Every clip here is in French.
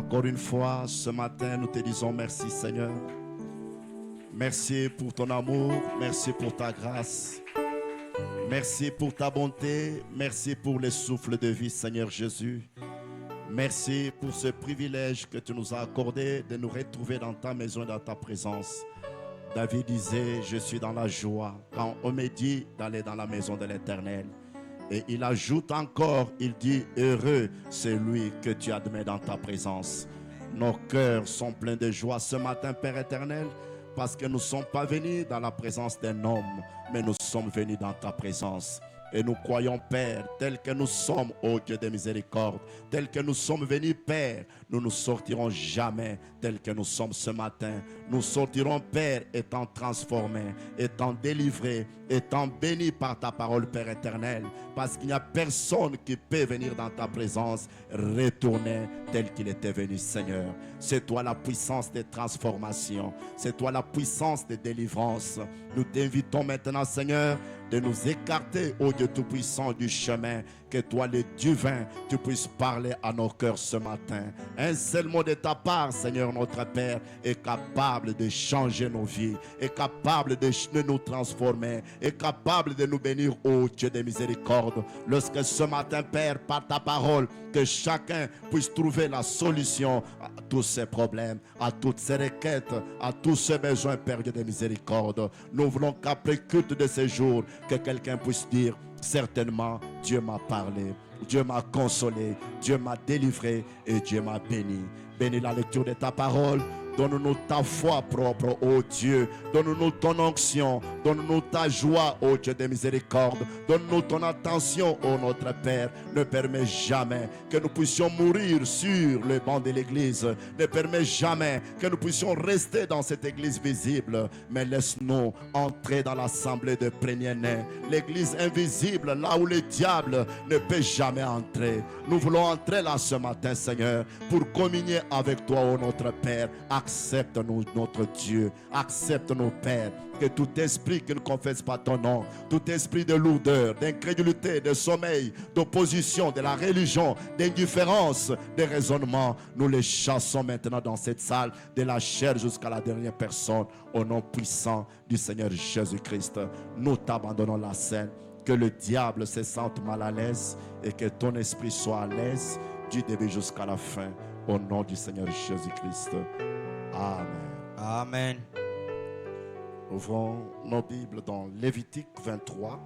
Encore une fois, ce matin, nous te disons merci Seigneur. Merci pour ton amour, merci pour ta grâce. Merci pour ta bonté, merci pour le souffle de vie Seigneur Jésus. Merci pour ce privilège que tu nous as accordé de nous retrouver dans ta maison et dans ta présence. David disait, je suis dans la joie quand on me dit d'aller dans la maison de l'Éternel. Et il ajoute encore, il dit, heureux celui que tu admets dans ta présence. Nos cœurs sont pleins de joie ce matin, Père éternel, parce que nous ne sommes pas venus dans la présence d'un homme, mais nous sommes venus dans ta présence. Et nous croyons, Père, tel que nous sommes, ô Dieu de miséricorde, tel que nous sommes venus, Père, nous ne sortirons jamais tel que nous sommes ce matin. Nous sortirons, Père, étant transformés, étant délivrés, étant bénis par ta parole, Père éternel. Parce qu'il n'y a personne qui peut venir dans ta présence, retourner tel qu'il était venu, Seigneur. C'est toi la puissance des transformations. C'est toi la puissance des délivrances. Nous t'invitons maintenant, Seigneur, de nous écarter, ô Dieu Tout-Puissant, du chemin. Que toi, le divin, tu puisses parler à nos cœurs ce matin. Un seul mot de ta part, Seigneur notre Père, est capable de changer nos vies, est capable de nous transformer, est capable de nous bénir, ô Dieu de miséricorde. Lorsque ce matin, Père, par ta parole, que chacun puisse trouver la solution à tous ces problèmes, à toutes ces requêtes, à tous ces besoins, Père Dieu de miséricorde. Nous voulons qu'après culte de ces jours, que quelqu'un puisse dire, certainement, Dieu m'a parlé, Dieu m'a consolé, Dieu m'a délivré et Dieu m'a béni. Bénis la lecture de ta parole. Donne-nous ta foi propre, ô Dieu. Donne-nous ton onction. Donne-nous ta joie, ô Dieu de miséricorde. Donne-nous ton attention, ô notre Père. Ne permets jamais que nous puissions mourir sur le banc de l'église. Ne permets jamais que nous puissions rester dans cette église visible. Mais laisse-nous entrer dans l'assemblée de premiers-nés. L'église invisible, là où le diable ne peut jamais entrer. Nous voulons entrer là ce matin, Seigneur, pour communier avec toi, ô notre Père. Accepte-nous, notre Dieu. Accepte-nous, Père. Que tout esprit qui ne confesse pas ton nom, tout esprit de lourdeur, d'incrédulité, de sommeil, d'opposition, de la religion, d'indifférence, de raisonnement, nous les chassons maintenant dans cette salle, de la chair jusqu'à la dernière personne, au nom puissant du Seigneur Jésus-Christ. Nous t'abandonnons la scène. Que le diable se sente mal à l'aise et que ton esprit soit à l'aise du début jusqu'à la fin. Au nom du Seigneur Jésus-Christ. Amen. Amen. Ouvrons nos Bibles dans Lévitique 23.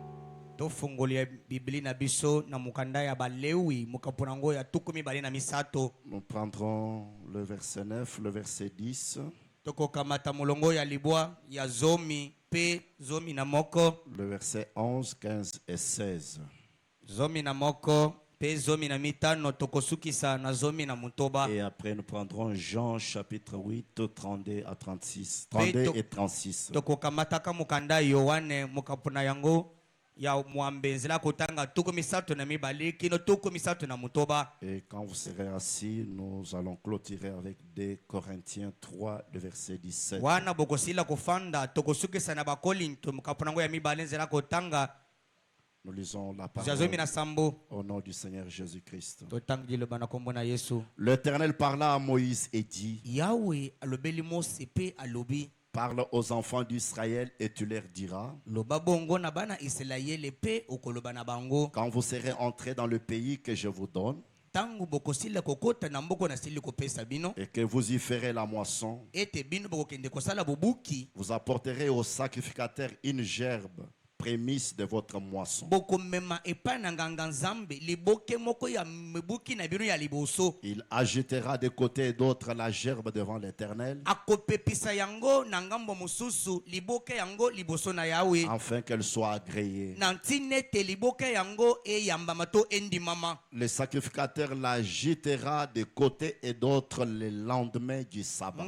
Tofungolia Biblia na biso na mukanda ya balewi mukapunango ya tukumi bali na misato. Nous prendrons le verset 9, le verset 10. Toko kamata mulongo ya libwa ya zomi pe zomi na moko. Le verset 11, 15 et 16. Zomi na moko pe zomi na mitano tokosukisa na zomi na mutoba. Et après nous prendrons Jean chapitre 8, 32 à 36. 32 et 36. Toko kamata ka mukanda Yohane mukapuna yango ya mwambenzela kotanga tuko misato na mibali kino tuko misato na mutoba. Et quand vous serez assis, nous allons clôturer avec 2 Corinthiens 3, le verset 17. Wana bokosila kufanda tokosukisa na bakolinto mukapunango ya mibali nzela kotanga. Nous lisons la parole au nom du Seigneur Jésus-Christ. L'Éternel parla à Moïse et dit, parle aux enfants d'Israël et tu leur diras, quand vous serez entrés dans le pays que je vous donne, et que vous y ferez la moisson, vous apporterez au sacrificateur une gerbe, prémisse de votre moisson. Il agitera de côté et d'autre la gerbe devant l'Éternel, afin qu'elle soit agréée. Le sacrificateur l'agitera de côté et d'autre le lendemain du sabbat.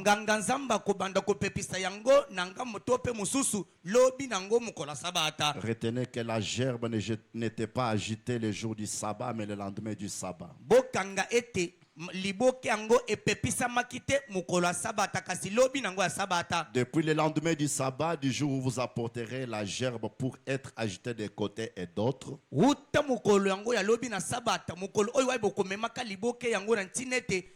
Retenez que la gerbe n'était pas agitée le jour du sabbat, mais le lendemain du sabbat. Depuis le lendemain du sabbat, du jour où vous apporterez la gerbe pour être agitée de côté et d'autre,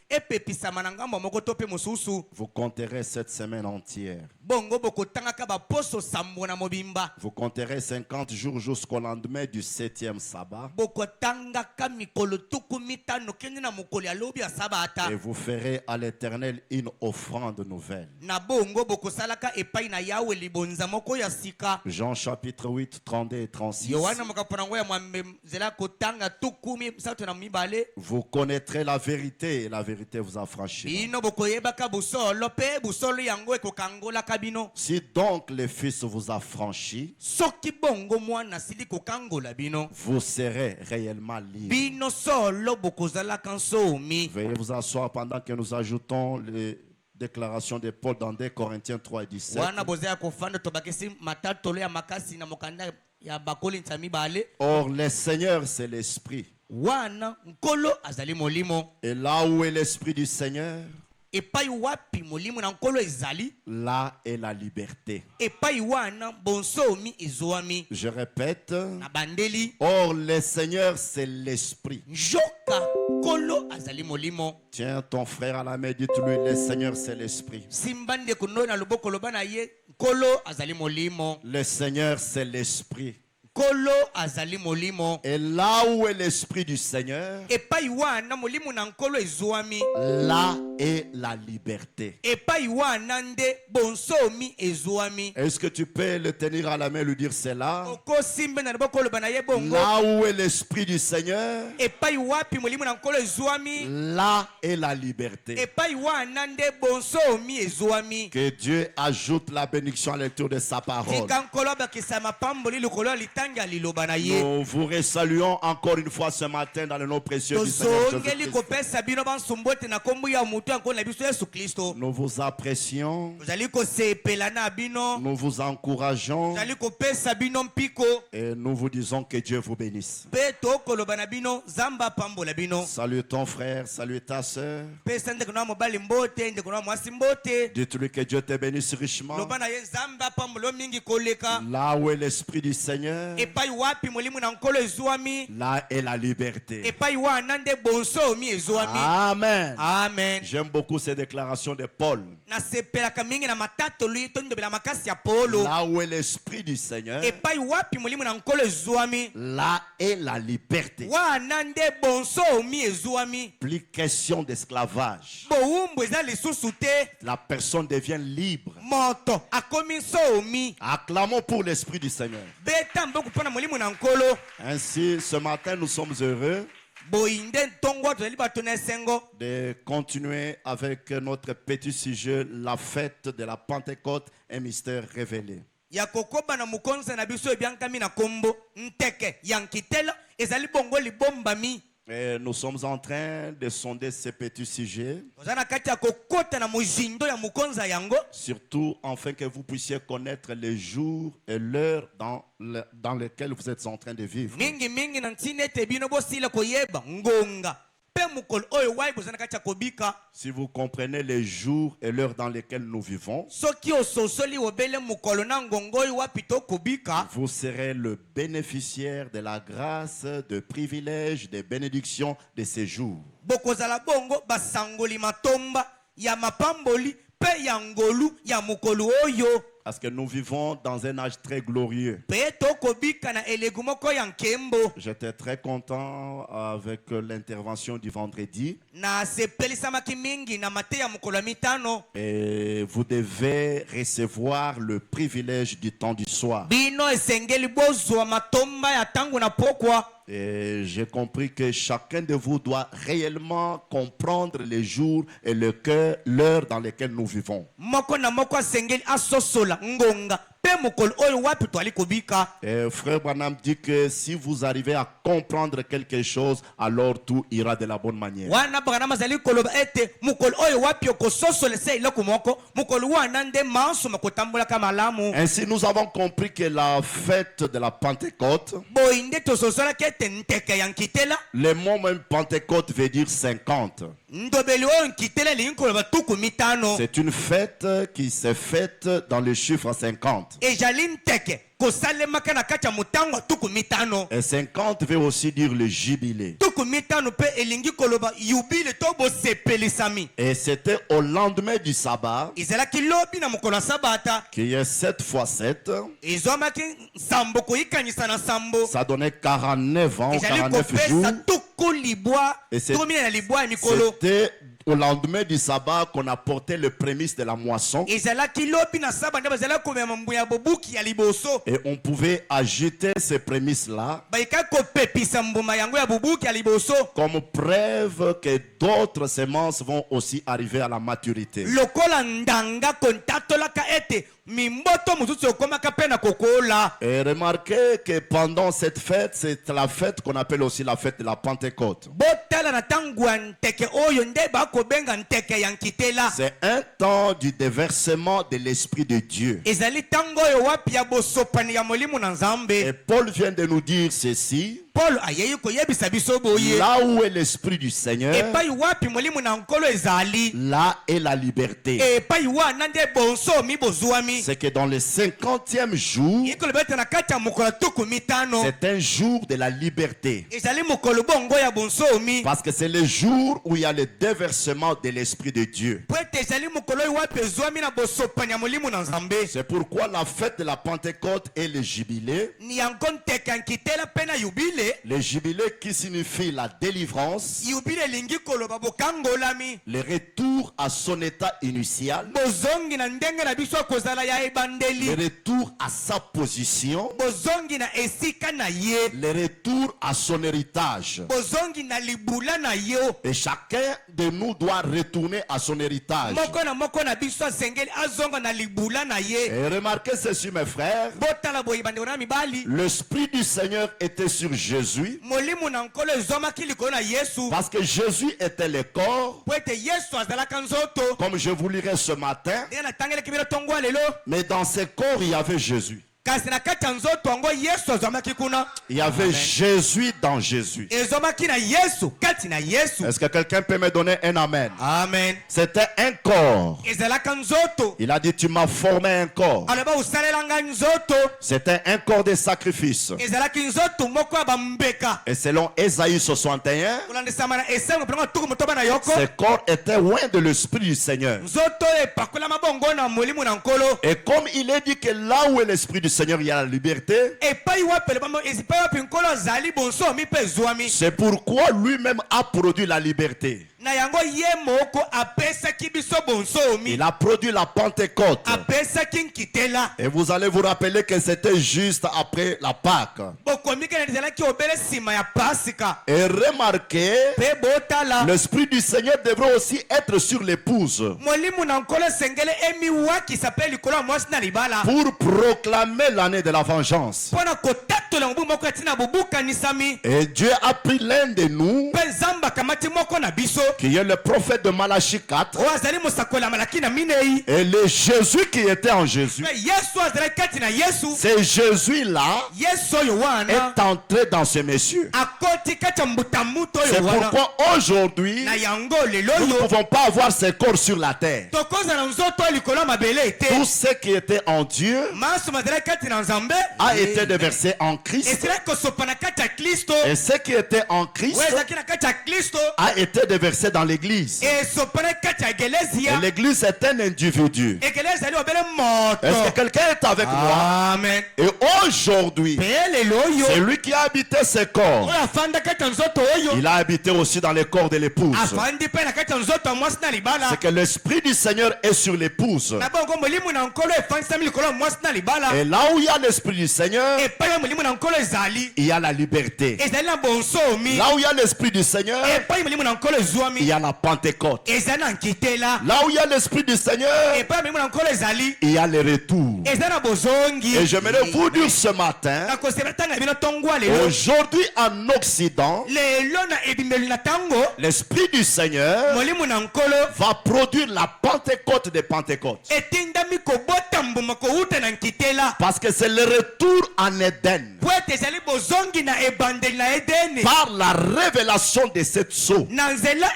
epepisama na ngambo moko to pe mosusu. Vous compterez cette semaine entière. Bongo bokotangaka baposo sambo na mobimba. Vous compterez 50 jours jusqu'au lendemain du 7e sabbat. Bokotangaka mikolo tuku mitano kendi na mokolo ya lobi ya sabata. Et vous ferez à l'Éternel une offrande nouvelle. Na bongo bokosalaka epai na Yawe libonza moko ya sika. Jean chapitre 8, 32 et 36. Yohana makaponango ya mwambe zela kotanga tuku misato na mibale. Vous connaîtrez la vérité et la vérité vous affranchira. Bino bokoyebaka busolo pe busolo yango ekokangola kabino. Si donc le Fils vous affranchit, Soki bongo mwana sili kokangola bino. vous serez réellement libre. Bino solo bokozala kansomi. Veuillez vous asseoir pendant que nous ajoutons les déclarations de Paul dans 2 Corinthiens 3 et 17. Wana bozea kofanda tobakesi matatolo ya makasi na mokanda ya bakoli nsami bale. Or, le Seigneur, c'est l'Esprit. Wana nkolo azali molimo. Et là où est l'Esprit du Seigneur, Epai wapi molimo na nkolo ezali. là est la liberté. Epai wana bonsomi ezwami. Je répète. Na bandeli. Or, le Seigneur, c'est l'Esprit. Njoka nkolo azali molimo. Tiens ton frère à la main, dites-lui, le Seigneur, c'est l'Esprit. Simbande kuno na loboko lobana ye nkolo azali molimo. Le Seigneur, c'est l'Esprit. Nkolo azali molimo. Et là où est l'Esprit du Seigneur, Epai wana molimo na nkolo ezwami. là est la liberté. Epai wana nde bonsomi ezwami. Est-ce que tu peux le tenir à la main et lui dire c'est là? Oko simbe na loboko lobana ye bongo. Là où est l'Esprit du Seigneur, Epai wapi molimo na nkolo ezwami. là est la liberté. Epai wana nde bonsomi ezwami. Que Dieu ajoute la bénédiction à la lecture de sa parole. Tika nkolo bakisa mapamboli lokolo litanga liloba na ye. Nous vous resaluons encore une fois ce matin dans le nom précieux du Seigneur Tozongeli Jésus-Christ. kopesa bino bansumbote na kombo ya mutu ya nkolo na biso Yesu Kristo. Nous vous apprécions, Tozali kosepela na bino. nous vous encourageons Tozali kopesa bino mpiko. et nous vous disons que Dieu vous bénisse. Pe tokoloba na bino zamba pambola bino. Salue ton frère, salue ta soeur. Pesa ndeko na mobali mbote ndeko na mwasi mbote. Dites-lui que Dieu te bénisse richement. Loba na ye zamba pambolo mingi koleka. Là où est l'Esprit du Seigneur, Epai wapi molimo na nkolo ezwami. là est la liberté. Epai wana nde bonsomi ezwami. Amen. Amen. J'aime beaucoup ces déclarations de Paul. Nasepelaka mingi na matatoli tondobela makasi ya Paulo. Là où est l'Esprit du Seigneur, Epai wapi molimo na nkolo ezwami. là est la liberté. Wana nde bonsomi ezwami. Plus question d'esclavage. Bowumbu eza lisusu te. La personne devient libre. Moto akomi nsomi. Acclamons pour l'Esprit du Seigneur. Beta mboku pona molimo na nkolo. Ainsi, ce matin, nous sommes heureux Boinde ntongo tozali bato na esengo. de continuer avec notre petit sujet, la fête de la Pentecôte, un mystère révélé. Ya kokoba na mukonza na biso ebiankami na kombo nteke ya nkitela ezali bongo libombami. Et nous sommes en train de sonder ces petits sujets, Toza na kati ya kokota na mujindo ya mukonza yango. surtout afin que vous puissiez connaître les jours et l'heure dans lesquels vous êtes en train de vivre. Mingi mingi na ntine ete bino bosila koyeba ngonga. Pe mukolo oyo wai boza na kati ya kobika. Si vous comprenez les jours et l'heure dans lesquels nous vivons, Soki ososoli obele mukolo na ngongo oyo wapi to kobika. vous serez le bénéficiaire de la grâce, de privilèges, des bénédictions de ces jours. Bokozala bongo basangoli matomba ya mapamboli pe ya ngolu ya mukolo oyo. Parce que nous vivons dans un âge très glorieux. Pe to kobika na elegu moko ya nkembo. J'étais très content avec l'intervention du vendredi. Na sepelisamaki mingi na mate ya mukolo ya mitano. Et vous devez recevoir le privilège du temps du soir. Bino esengeli bozwa matomba ya tango na pokwa. Et j'ai compris que chacun de vous doit réellement comprendre les jours et l'heure dans lesquels nous vivons. Moko na moko asengeli asosola ngonga. Pe mukolo oyo wapi twali kobika. Et frère Branham dit que si vous arrivez à comprendre quelque chose, alors tout ira de la bonne manière. Wana Branham azali koloba ete mukolo oyo wapi okososola se iloko moko. Mukolo wana nde manso makotambola kama malamu. Ainsi, nous avons compris que la fête de la Pentecôte, Boinde tososola kete nteke ya nkitela. le mot même Pentecôte veut dire 50. Ndobeli oyo nkitela lingi koloba tuku mitano. C'est une fête qui s'est faite dans le chiffre 50. Ejali nteke kosalemaka na kati ya motango tuku mitano. Et 50 veut aussi dire le jubilé. Tuku mitano pe elingi koloba yubile to bosepelisami. Et c'était au lendemain du sabbat, Ezalaki lobi na mokolo ya sabata. qui est 7 fois 7. Ezwamaki nsambo koyikanisa na nsambo. Ça donnait 49 ans, Ezali 49 jours. kopesa tuku libwa. Et c'est- Tuku minene na libwa ya mikolo. C'était au lendemain du sabbat qu'on apportait le prémisse de la moisson. Ezalaki lobi na saba nde bazalaki komema mbuya bobuki ya liboso. Et on pouvait ajouter ces prémices-là Bayika kopepisa mbuma yango ya bobuki ya liboso. comme preuve que d'autres semences vont aussi arriver à la maturité. Lokola ndanga kontatolaka ete mimboto mosusu okomaka pe na kokola. Et remarquez que pendant cette fête, c'est la fête qu'on appelle aussi la fête de la Pentecôte. Botala na tangu ya nteke oyo nde bakobenga nteke ya nkitela. C'est un temps du déversement de l'Esprit de Dieu. Ezali tango oyo wapi ya bosopani ya molimo na Et nzambe. Paul vient de nous dire ceci. Paul ayeyi koyebisa biso boye. Là où est l'Esprit du Seigneur, Epai wapi molimo na nkolo ezali. là est la liberté. Epai wana nde bonsomi bozwami. C'est que dans le 50e jour, ikolobeta na kati ya mokolo tuku mitano. c'est un jour de la liberté. Ezali mokolo bongo ya bonsomi. Parce que c'est le jour où il y a le déversement de l'Esprit de Dieu. Po ete ezali mokolo oyo wapi ezwami na bosopani ya molimo na nzambe. C'est pourquoi la fête de la Pentecôte est le jubilé. Ni yango nteke ya nkitela mpe na yubile. Le jubilé qui signifie la délivrance, Yubile elingi koloba bokangolami. le retour à son état initial, Bozongi na ndenge na biso kozala ya le ebandeli. retour à sa position, Bozongi na esika na ye. le retour à son héritage. Bozongi na libula na yo. Et chacun de nous doit retourner à son héritage. Moko na biso asengeli azonga na libula na ye. Et remarquez ceci, mes frères, Botala boye bandeko na mibali. l'Esprit du Seigneur était sur Jésus, Molimo na nkolo ezwamaki likolo na Yesu. parce que Jésus était le corps, Po ete Yesu azalaka nzoto. comme je vous lirai ce matin, Ndenge natangelaki bino tongwa lelo. mais dans ce corps, il y avait Jésus. Kasi na kati ya nzoto yango Yesu azwamaki kuna. Il y avait Jésus dans Jésus. Ezwamaki na Yesu kati na Yesu. Est-ce que quelqu'un peut me donner un amen? Amen. C'était un corps. Ezalaka nzoto. Il a dit, tu m'as formé un corps. Aloba usalelanga nzoto. C'était un corps de sacrifice. Ezalaki nzoto moko ya bambeka. Et selon Ésaïe 61, Kolandisama na esango mpenza tuku motoba na yoko. ce corps était loin de l'Esprit du Seigneur. Nzoto epakolama bongo na molimo na nkolo. Et comme il est dit que là où est l'Esprit du Seigneur, il y a la liberté, Epai wapele bambo ezipai wapi nkolo azali bonsomi mpe ezwami. c'est pourquoi lui-même a produit la liberté. Na yango ye moko apesaki biso bonsomi. Il a produit la Pentecôte. Apesaki nkitela. Et vous allez vous rappeler que c'était juste après la Pâque. Bokomi kana ezalaki obele nsima ya pasika. Et remarquez, Pe botala. l'Esprit du Seigneur devrait aussi être sur l'épouse Molimo na nkolo sengele emiwakisa pe likolo ya mwasi na libala. pour proclamer l'année de la vengeance. Mpona kotatola mobu moko ya ntina bobukanisami. Et Dieu a pris l'un de nous, Mpe nzambe akamati moko na biso. qui est le prophète de Malachie 4, Oyo azali mosakoli ya malaki na minei. et le Jésus qui était en Jésus. Mpe Yesu azali kati na Yesu. Ce Jésus-là Yesu oyo wana est entré dans ce monsieur. akoti kati ya mbutamutu C'est oyo wana. pourquoi aujourd'hui, Na yango lelo nous ne oyo pouvons pas avoir ce corps sur la terre. tokozala nzoto oyo likolo ya mabele ete. Tout ce qui était en Dieu Maso mazali kati na nzambe. a été déversé en Christ. Esili kosopa na kati ya Kristo. Et ce qui était en Christ Oyo ezalaki na kati ya Kristo. a été déversé dans l'église. Esopa na kati ya Et ekelezia. l'église est un individu. Ekelezia ezali obele Est-ce que moto. quelqu'un est avec moi? Amen. Et aujourd'hui, Pe lelo oyo. c'est lui qui a habité ce corps. Oyo afanda kati ya nzoto oyo. Il a habité aussi dans le corps de l'épouse. Afandi mpe na kati ya nzoto ya mwasi na libala. C'est que l'Esprit du Seigneur est sur l'épouse. Na bongo molimo na nkolo efandisami likolo ya mwasi na libala. Et là où il y a l'Esprit du Seigneur, Epai ya molimo na nkolo ezali. il y a la liberté. Ezali na bonsomi. Là où il y a l'Esprit du Seigneur, Epai molimo na nkolo il ezwami. y a la Pentecôte. Ezali na nkitela. Là où il y a l'Esprit du Seigneur, Epai molimo na nkolo ezali. il y a le retour. Ezali na bozongi. Et j'aimerais vous dire ce matin, Na kosepela tanga bino tongwa lelo. aujourd'hui en Occident, Lelo na ebimeli na tango. l'Esprit du Seigneur Molimo na nkolo. va produire la Pentecôte de Pentecôte. Etindami kobota mbuma kouta na nkitela. Parce que c'est le retour en Éden. Po ete ezali bozongi na ebandeli na edeni. Par la révélation de cette sceau. Na nzela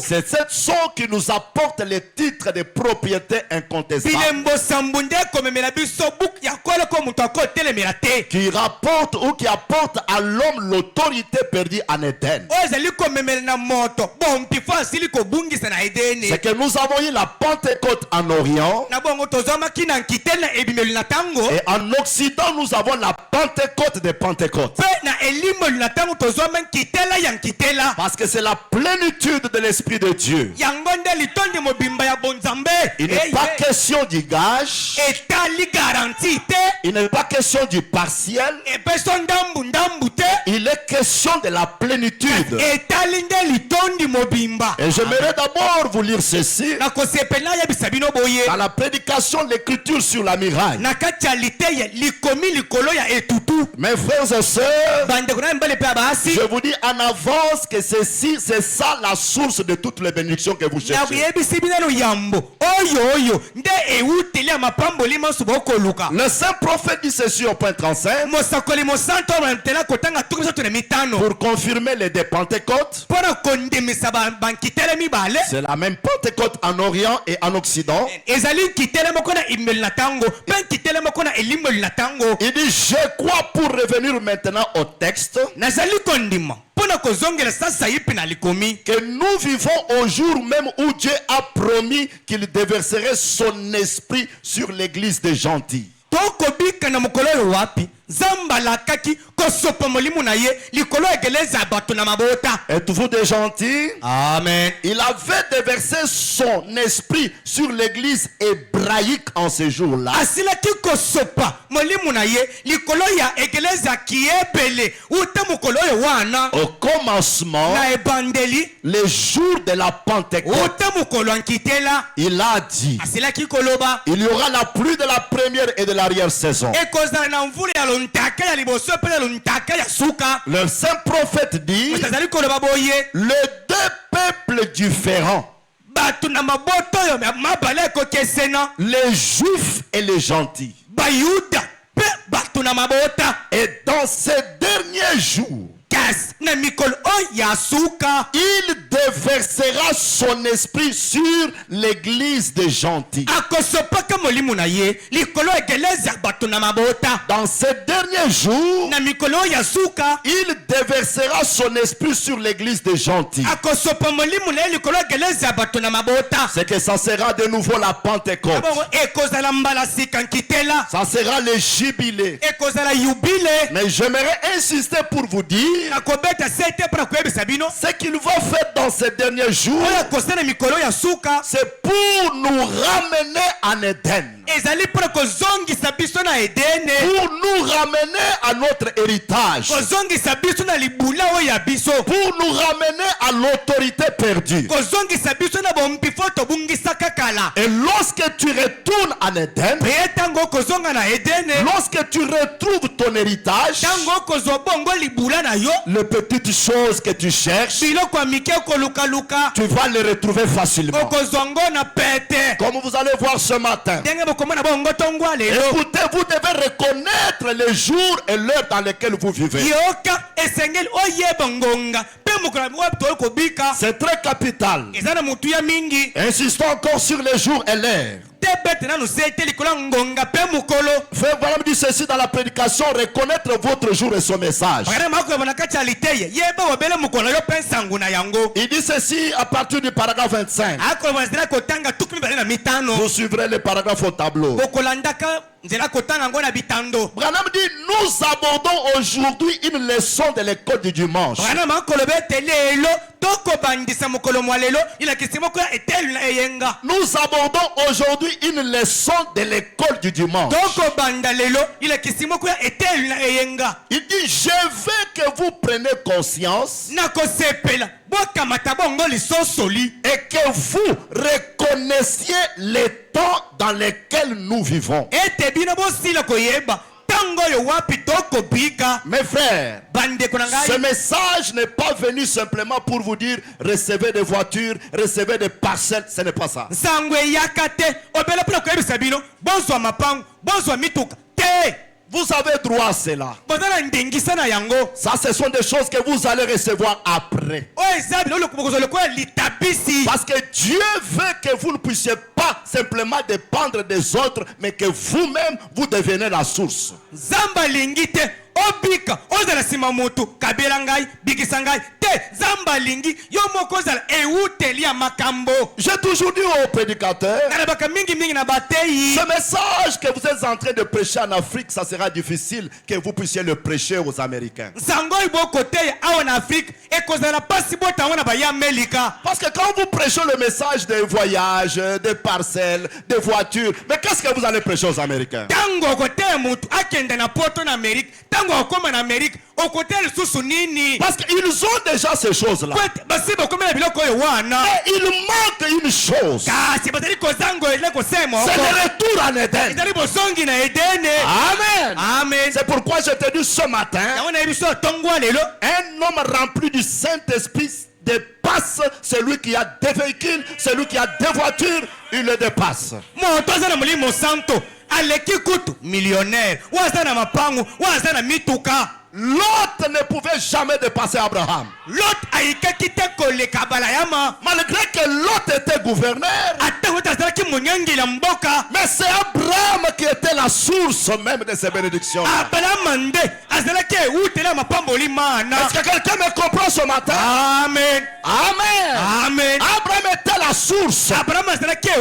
C'est cette son qui nous apporte les titres de propriété incontestable. Qui rapporte ou qui apporte à l'homme l'autorité perdue en Éden. C'est que nous avons eu la Pentecôte en Orient. Et en Occident, nous avons la Pentecôte des Pentecôtes. Parce que c'est la plénitude de l'Esprit de Dieu. Il n'est pas question du gage. Il n'est pas question du partiel. Il est question de la plénitude. Et j'aimerais d'abord vous lire ceci. Dans la prédication de l'Écriture sur la miraille. Mes frères et sœurs, je vous dis en avance que ceci, c'est ça la source de toutes les bénédictions que vous cherchez. Le saint prophète dit ceci au point 35. Pour confirmer les deux Pentecôtes. C'est la même Pentecôte en Orient et en Occident. Il dit, je crois, pour revenir maintenant au texte, que nous vivons au jour même où Dieu a promis qu'il déverserait son esprit sur l'église des gentils. Êtes-vous des gentils? Amen. Il avait déversé son esprit sur l'église hébraïque en ce jour-là. Au commencement, les jours de la Pentecôte, il a dit, il y aura la pluie de la première et de l'arrière-saison. Le saint prophète dit, les deux peuples différents, les juifs et les gentils. Et dans ces derniers jours, il déversera son esprit sur l'église des gentils. Dans ces derniers jours, il déversera son esprit sur l'église des gentils. C'est que ça sera de nouveau la Pentecôte. Ça sera le jubilé. Mais j'aimerais insister pour vous dire, ce qu'il va faire dans ces derniers jours, c'est pour nous ramener en Éden. Pour nous ramener à notre héritage. Pour nous ramener à l'autorité perdue. Et lorsque tu retournes en Éden, lorsque tu retrouves ton héritage, les petites choses que tu cherches, tu vas les retrouver facilement. Comme vous allez voir ce matin. Écoutez, vous devez reconnaître les jours et l'heure dans lesquels vous vivez. C'est très capital. Insistons encore sur les jours et l'heure. Frère, voilà me dit ceci dans la prédication, reconnaître votre jour et son message. Il dit ceci à partir du paragraphe 25. Vous suivrez les paragraphes au tableau. Branham dit, nous abordons aujourd'hui une leçon de l'école du dimanche. Nous abordons aujourd'hui une leçon de l'école du dimanche. Il dit, je veux que vous preniez conscience et que vous reconnaissiez les temps dans lesquels nous vivons. Mes frères, ce message n'est pas venu simplement pour vous dire recevez des voitures, recevez des parcelles, ce n'est pas ça. Vous avez droit à cela. bozala ndengisa yango. Ça, ce sont des choses que vous allez recevoir après. Oyo eza biloko bokozwa lokola litabisi. Parce que Dieu veut que vous ne puissiez pas simplement dépendre des autres, mais que vous-même, vous devenez la source. Zamba lingi te obika ozala sima motu kabela ngai bikisa ngai te zamba lingi yo moko ozala euteli ya makambo. J'ai toujours dit aux prédicateurs, Nalabaka mingi mingi na bateyi. ce message que vous êtes en train de prêcher en Afrique, ça sera difficile que vous puissiez le prêcher aux Américains. Nsango iboko te awa na Afrique ekozala pasi botango na baya Amerika. Parce que quand vous prêchez le message des voyages, des parcelles, des voitures, mais qu'est-ce que vous allez prêcher aux Américains? Tango kote mutu akende na poto na Amerika. Tango okoma na Amerika okote lisusu nini? Parce qu'ils ont déjà ces choses-là. Kwete basi bokoma na biloko oyo wana. Et il manque une chose. Kasi bazali kozango ele kosema C'est oko. le retour en Éden. Ezali bosongi na Edene. Amen. Amen. C'est pourquoi je te dis ce matin, Yango na biso tongwa lelo. un homme rempli du Saint-Esprit dépasse celui qui a des véhicules, celui qui a des voitures, il le dépasse. Moto aza na molimo santo. Aleki kutu millionnaire. Waza na mapangu, waza na mituka. L'autre ne pouvait jamais dépasser Abraham. Lot aikaki te koleka balayama. Malgré que l'autre était gouverneur, Ata wata azalaki monyangi la mboka. mais c'est Abraham qui était la source même de ces bénédictions. Abalama nde azalaki eutela mapamboli mana. Est-ce que quelqu'un me comprend ce matin? Amen. Amen. Amen. Abraham était la source. Abraham azalaki Parce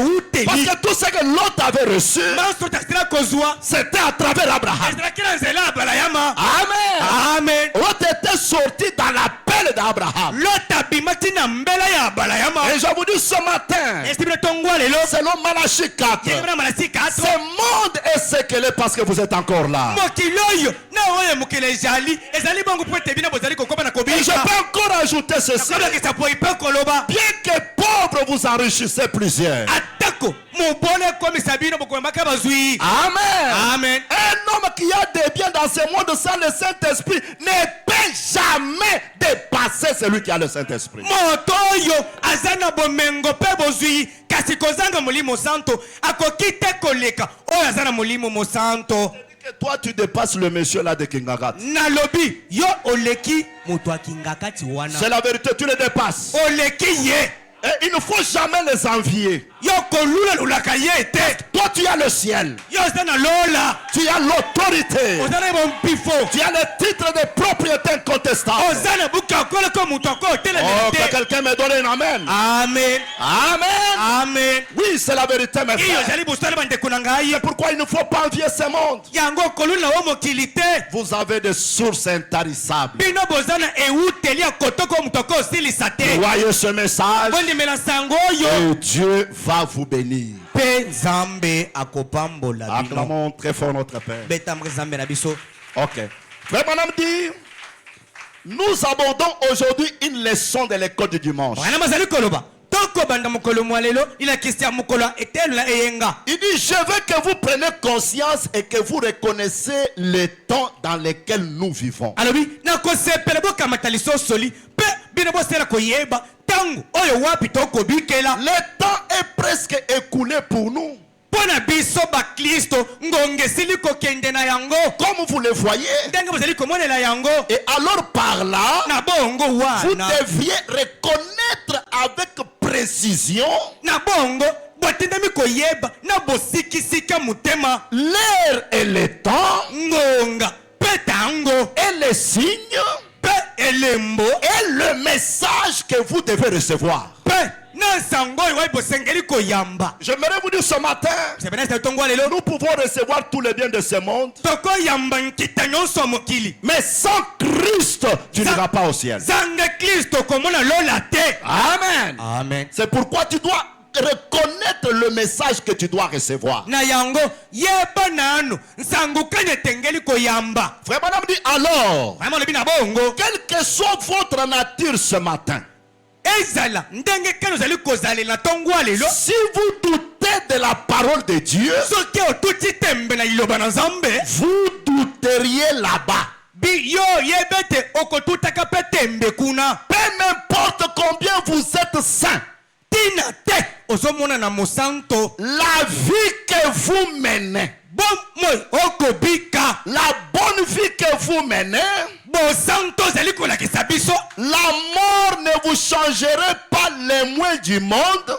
euteli. que tout ce que l'autre avait reçu, Manso tasila kozwa. c'était à travers Abraham. Azalaki na nzela balayama. Amen. Amen. L'autre était sorti dans l'appel d'Abraham. Lot abimaki na mbela ya balayama. Et je vous dis ce matin, Esibile tongwa lelo. selon Malachie 4, Yebra malasi ce kato. monde est séquelé parce que vous êtes encore là. Mokili oyo na oyo mokili ezali ezali bongo po ete bino bozali kokoba na Et je kobika. peux encore ajouter ceci. Nakolakisa po ipe koloba. Bien que pauvre, vous enrichissez plusieurs. Atako mobone ekomisa bino bokomaka bazwi. Amen. Amen. Un homme qui a des biens dans ce monde sans le Saint-Esprit ne peut jamais dépasser celui qui a le Saint-Esprit. Moto oyo aza na bomengo mpe bozwi kasi kozanga molimo santo akoki te koleka oyo aza na molimo mosanto. Que toi, tu dépasses le monsieur là de Kingagat. Nalobi yo oleki moto akingakati wana. C'est la vérité, tu le dépasses. Oleki ye. Et il ne faut jamais les envier. Yo kolula lulaka ye te. Toi, tu as le ciel. Yo aza na lola. Tu as l'autorité. Oza na bompifo. Tu as le titre de propriété incontestable. Oza na buka koleka moto ako Oh, otelemela que te. quelqu'un me donne un amen. Amen. Amen. Amen. Oui, c'est la vérité, mes Iyo frères. ezali bosala bandeko na ngai. C'est pourquoi il ne faut pas envier ce monde. Yango kolula wo mokili te. Vous avez des sources intarissables. Bino boza na euteli ya kotoko moto ako osilisa te. Voyez ce message Bondimela sango oyo. et Dieu va vous bénir. Pe Nzambe akopambola bino. Acclamons très fort notre Père. Betambe Nzambe na biso. Ok. Frère Madame dit, nous abordons aujourd'hui une leçon de l'école du dimanche. Wana mazali koloba. Toko banda mokolo mwalelo ila kistia mokolo etelu na eyenga. Il dit, je veux que vous preniez conscience et que vous reconnaissiez les temps dans lesquels nous vivons. Alobi na kosepela bokamata lisosoli pe bino bosela koyeba tangu oyo wapi toko bikela. Le temps est presque écoulé pour nous. Pona biso ba Kristo ngonge sili kokende na yango. Comme vous le voyez. Ndenge bozali komonela yango. Et alors par là, Na bongo vous wana. deviez reconnaître avec précision Na bongo botindami koyeba na bosikisika mutema. l'heure et le temps Ngonga pe tango et les signes pe elembo et le message que vous devez recevoir. pe na sango oyo bosengeli koyamba. J'aimerais vous dire ce matin, Sebena sa tongwa lelo. nous pouvons recevoir tous les biens de ce monde, Toko yamba nkita nyonso mokili. mais sans Christ, tu n'iras pas au ciel. Zanga Kristo komona lola te. Amen. Amen. C'est pourquoi tu dois reconnaître le message que tu dois recevoir. Na yango yeba nanu nsangu kanye tengeli koyamba. Frère Madame dit alors, Vraiment le bina bongo. quelle que soit votre nature ce matin, Ezala ndenge kano zali kozali na tongwa lelo. si vous doutez de la parole de Dieu, Soki otuti tembe na iloba na Nzambe. vous douteriez là-bas. Bi yo yebete okotutaka pe tembe kuna. Peu m'importe combien vous êtes saints, Tina te ozomona na mosanto la vie que vous menez, bomoi okobika la bonne vie que vous menez, bosanto ozali kolakisa biso la mort ne vous changerait pas les moins du monde.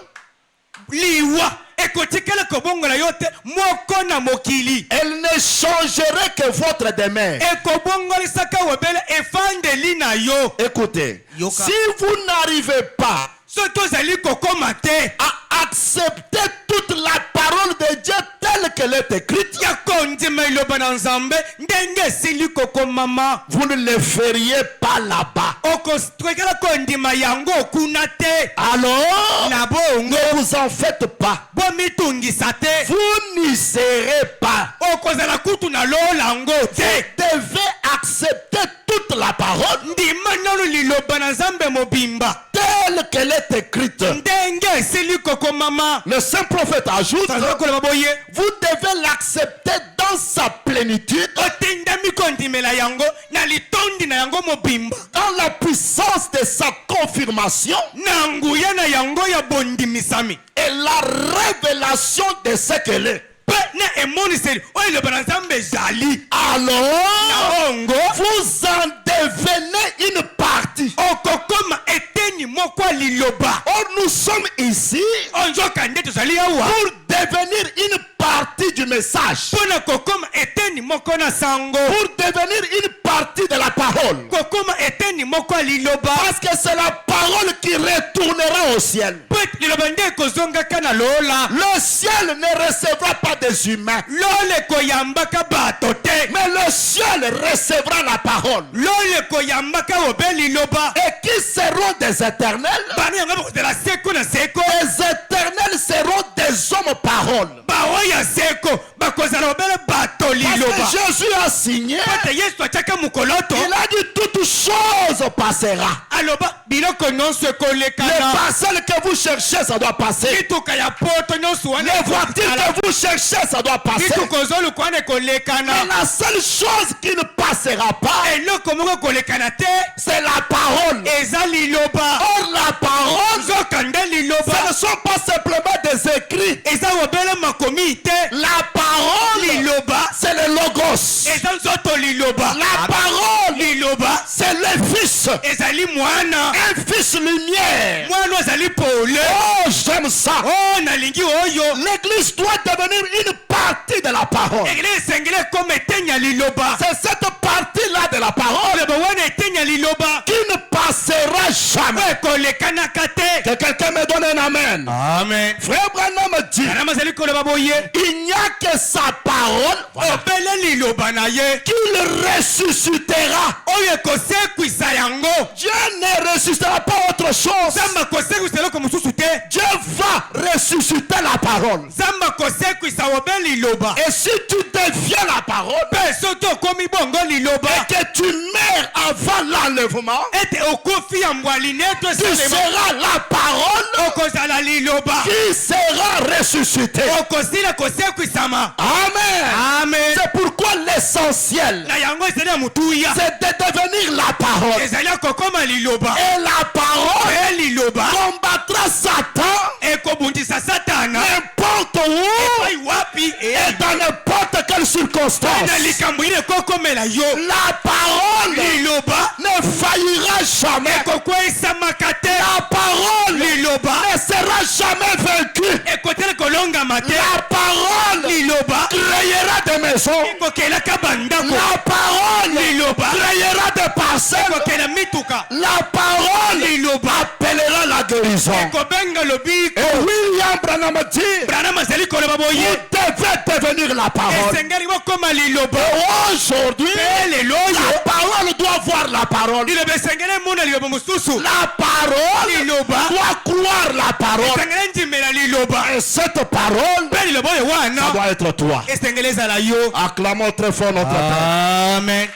liwa ekotikala kobongola yo te moko na mokili Elle ne changerait que votre demain. ekobongolisaka webele efandeli na yo. Écoutez, Yoka. si vous n'arrivez pas soki ozali kokoma te à accepter toute la parole de Dieu telle qu'elle est écrite, ya kondima iloba na nzambe ndenge esili kokomama vous ne le feriez pas là-bas. okotwekela kondima yango kuna te. Alors, na bongo ne vous en faites pas. bomitungisa te Vous n'y serez pas. okozala kutu na lolango te. Devez accepter toute la parole ndima nano liloba na nzambe mobimba telle qu'elle est écrite. ndenge esili kokomama. Le saint prophète ajoute, koloba boye vous devez l'accepter dans sa plénitude, otindami kondimela yango na litondi na yango mobimba dans la puissance de sa confirmation na nguya na yango ya bondimisami et la révélation de ce qu'elle est. mpe na emoniseli oyo iloba na nzambe ezali. Alors, bongo vous en devenez une partie. okokoma eteni moko ya liloba. Or, nous sommes ici onzoka nde tozali awa pour devenir une partie du message, mpona kokoma eteni moko na sango, pour devenir une partie de la parole. kokoma eteni moko ya liloba. Parce que c'est la parole qui retournera au ciel. mpe liloba nde ekozongaka na lola. Le ciel ne recevra pas des humains, lola ekoyambaka bato te, mais le ciel recevra la parole. lola ekoyambaka obe liloba. Et qui seront des éternels? bana yango bakozala seko na seko. Les éternels seront des hommes parole. baoya seko bakozala obele bato Parce liloba. que Jésus a signé, pote yesu atiaka mokoloto il a dit toute chose passera. aloba biloko nyonso Les ekolekana. parcelles que vous cherchez, ça doit passer. mituka ya poto nyonso wana Les voitures que vous cherchez, ça doit passer. mituka ozoluka wana Mais ekolekana. la seule chose qui ne passera pas, eloko moko ekolekana te c'est la parole. eza liloba. Or, la parole, nzoka nde ce ne liloba sont pas simplement des écrits. eza obele makomi te. La parole, liloba c'est le logos. eza nzoto liloba. La parole, liloba c'est le fils. ezali mwana. Un fils lumière. mwana ozali pole. Oh, j'aime ça. o nalingi oyo. L'église doit devenir une partie de la parole. eglise esengeli ekoma etenya liloba. C'est cette partie-là de la parole liloba wana etenya liloba qui ne passera jamais. ekolekanaka te. Que quelqu'un me donne un amen. amen. Frère Branham dit, kana azali koloba boye il n'y a que sa parole obele liloba na ye qui le ressuscitera. oyo ekosekwisa yango. Dieu ne ressuscitera pas autre chose. nzambe akosekwisa eloko mosusu te. Dieu va ressusciter la parole. nzambe akosekwisa obe liloba. Et si tu deviens la parole mpe soki okomi bongo liloba et que tu meurs avant l'enlèvement, ete okofi ya mbwali neto tu esalema seras la parole okozala liloba. qui sera ressuscitée. okosila kosekwisama. Amen. amen. C'est pourquoi l'essentiel, na yango ezali ya motuya c'est de devenir la parole. ezali ya kokoma liloba. Et la parole e liloba combattra Satan ekobundisa satana n'importe où epai wapi et dans n'importe quelle circonstance. na likambo ile ekokomela yo. La parole liloba ne faillira jamais. ekokwesamaka te. La parole liloba ne sera jamais vaincue. ekotela kolongama te. La parole liloba créera des maisons. ekokelaka bandako. La parole liloba créera des parcelles. ekokela mituka. La parole liloba appellera la guérison. ekobenga lobiko. Et William Branham dit, branam azali koloba vous boye devez devenir la parole. esengeli bokoma liloba. Et aujourd'hui, mpe lelo la oyo parole doit voir la parole. liloba esengeli emona liloba mosusu. La parole liloba doit croire la parole. esengeli ndimela liloba. Et cette parole, mpe liloba oyo ça wana doit être toi. esengeli ezala yo. Acclamons très fort notre Père. amen.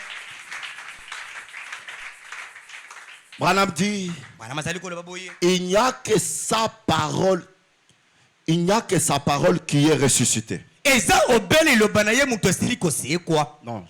Branham dit, branam azali koloba boye il n'y a que sa parole, il n'y a que sa parole qui est ressuscitée. eza obele liloba na ye moto esili kosekwa. Non.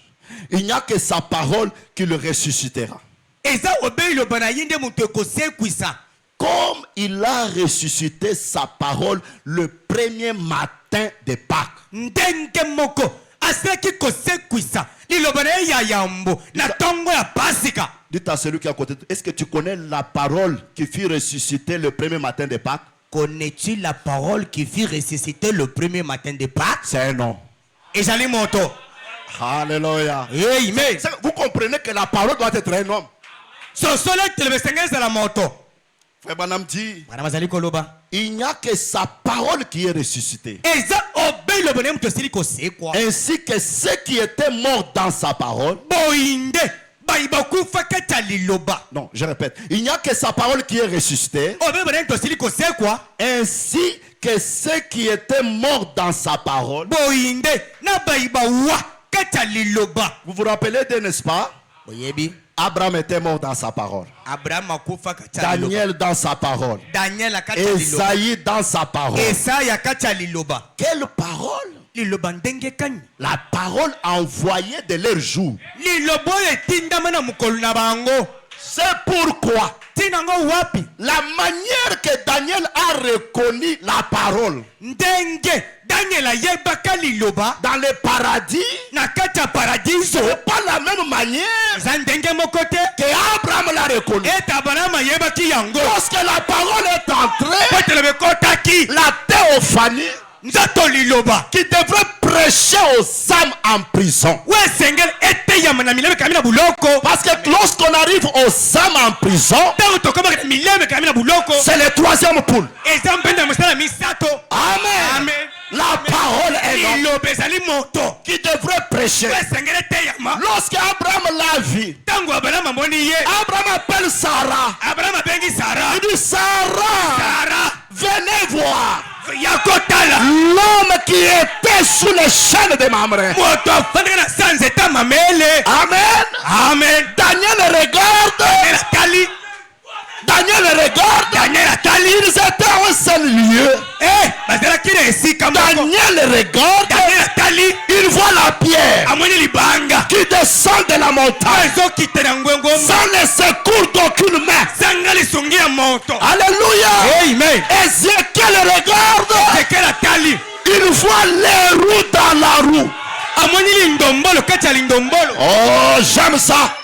Il n'y a que sa parole qui le ressuscitera. eza obele liloba na ye nde moto ekosekwisa. Comme il a ressuscité sa parole le premier matin de Pâques. ndenge moko asilaki kosekwisa liloba na ye ya yambo na ntongo ya pasika. Dites à celui qui est à côté, est-ce que tu connais la parole qui fut ressuscitée le premier matin de Pâques? Connais-tu la parole qui fut ressuscitée le premier matin de Pâques? C'est un nom. Ezali moto. Alléluia. Amen. Vous comprenez que la parole doit être un homme. Sosolo telebesenge ezala moto. Frère Branham dit, Bana bazali koloba. il n'y a que sa parole qui est ressuscitée. Eza obe lobone muto sili kosekwa. Ainsi que ceux qui étaient morts dans sa parole. Boinde baibakufa kata liloba. Non, je répète. Il n'y a que sa parole qui est ressuscitée. Obe bone muto sili kosekwa. Ainsi que ceux qui étaient morts dans sa parole. Boinde na baibawa kata liloba. Vous vous rappelez de, n'est-ce pas? Oyebi. Abraham était mort dans sa parole. Abraham akufa kata liloba. Daniel dans sa parole. Daniel kata liloba. Esaïe dans sa parole. Esaïa kata liloba. Quelle parole? Liloba ndenge kani. La parole envoyée de leur jour. Lilobo etindama na mukolo na bango. C'est pourquoi Tinango wapi. la manière que Daniel a reconnu la parole Ndenge Daniel ayebaka liloba dans le paradis, na kati ya paradiso. c'est pas la même manière Eza ndenge moko te que Abraham l'a reconnu. ete Abraham ayebaki yango. Lorsque la parole est entrée, Po telebe kotaki la théophanie nzoto liloba qui devrait prêcher aux âmes en prison. wesengeli eteyama na mileme kami na buloko. Parce que lorsqu'on arrive aux âmes en prison, Ntango tokomaka na mileme kami na buloko c'est le troisième poule. eza mpenda ya mosala misato. Amen. Amen. La parole est là liloba ezali moto qui devrait prêcher. wesengeli eteyama. Lorsqu'Abraham l'a vu, Ntango Abraham amoni ye, Abraham appelle Sarah. Abraham abengi Sara. Il dit, Sarah, Sara venez voir ya kotala l'homme qui était sous les chaînes de Mamré. moto afandaka na sa nzeta mamele. Amen. Amen. Daniel regarde. Daniel atali. Daniel regarde. Daniel atali. Ils étaient en un seul lieu. bazalaki na esika moko. Daniel regarde. Daniel atali. Il voit la pierre amoni libanga qui descend de la montagne ezokita na ngwengoma sans le secours d'aucune main. sanga lisungi ya moto. Alléluia. Amen. Ézéchiel regarde. Ezekiel atali. Il voit les roues dans la roue. amoni lindombolo kati ya lindombolo. Oh, j'aime ça.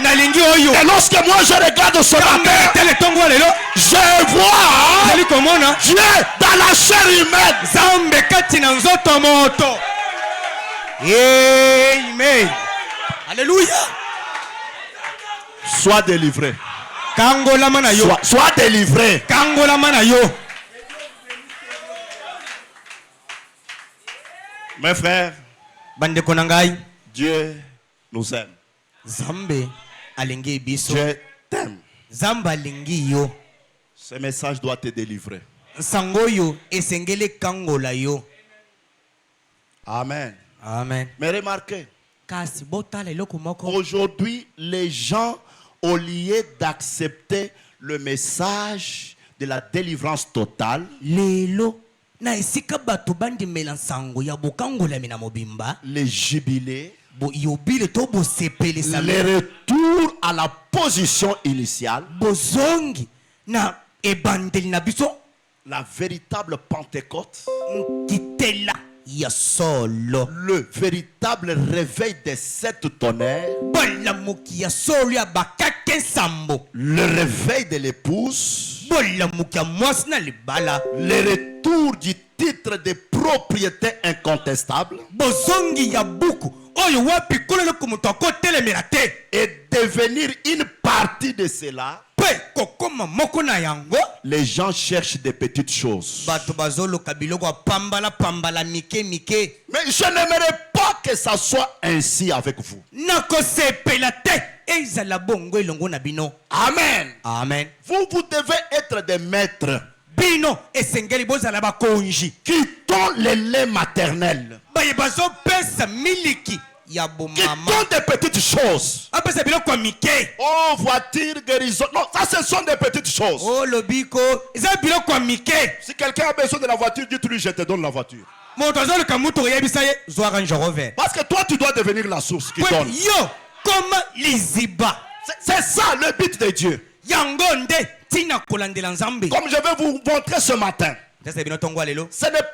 nalingi oyo. Et lorsque moi je regarde ce matin, tele tongo lelo je vois zali komona Dieu dans la chair humaine. zambe kati na nzoto moto. Amen. Alléluia. Sois délivré. Kangolama na yo. Sois délivré. Kangolama na yo. Mes frères, Bandeko na ngai, Dieu nous aime. Zambe alingi biso. Dieu t'aime. Zamba alingi yo. Ce message doit te délivrer. Sango yo esengele kangola yo. Amen. Amen. Mais remarquez, Kasi botala eloko moko. aujourd'hui, les gens, au lieu d'accepter le message de la délivrance totale, Lelo na esika bato bandimela sango ya bokangola mina mobimba. les jubilés, Bo yobile to bo sepele sa. le retour à la position initiale, Bozongi na ebandeli na biso la véritable Pentecôte, kitela ya solo. le véritable réveil des sept tonnerres, Bolamuki ya solo ya bakake sambo. le réveil de l'épouse, Bolamuki ya mwasi na libala. le retour du titre de propriété incontestable Bozongi ya buku oyo wapi kolelo kumuto akotelemela te. et devenir une partie de cela. Pe kokoma moko na yango. Les gens cherchent des petites choses. Bato bazoloka biloko pambala pambala mike mike. Mais je n'aimerais pas que ça soit ainsi avec vous. Nakosepela te ezala bongo elongo na bino. Amen. Amen. Vous devez être des maîtres Bino esengeli bozala bakonji. qui donnent le lait maternel, Baye bazopesa miliki ya qui bomama. donnent des petites choses. Apesa biloko ya mike. Oh, voiture, guérison. Non, ça, ce sont des petites choses. Oh lobiko eza biloko ya mike. Si quelqu'un a besoin de la voiture, dis-lui, je te donne la voiture. Moto azoluka mutu oyebisa ye zwa Range Rover. Parce que toi, tu dois devenir la source qui Pwe donne. yo koma liziba. C'est ça le but de Dieu. yango nde tina kolandela nzambe. Comme je vais vous montrer ce matin, ce n'est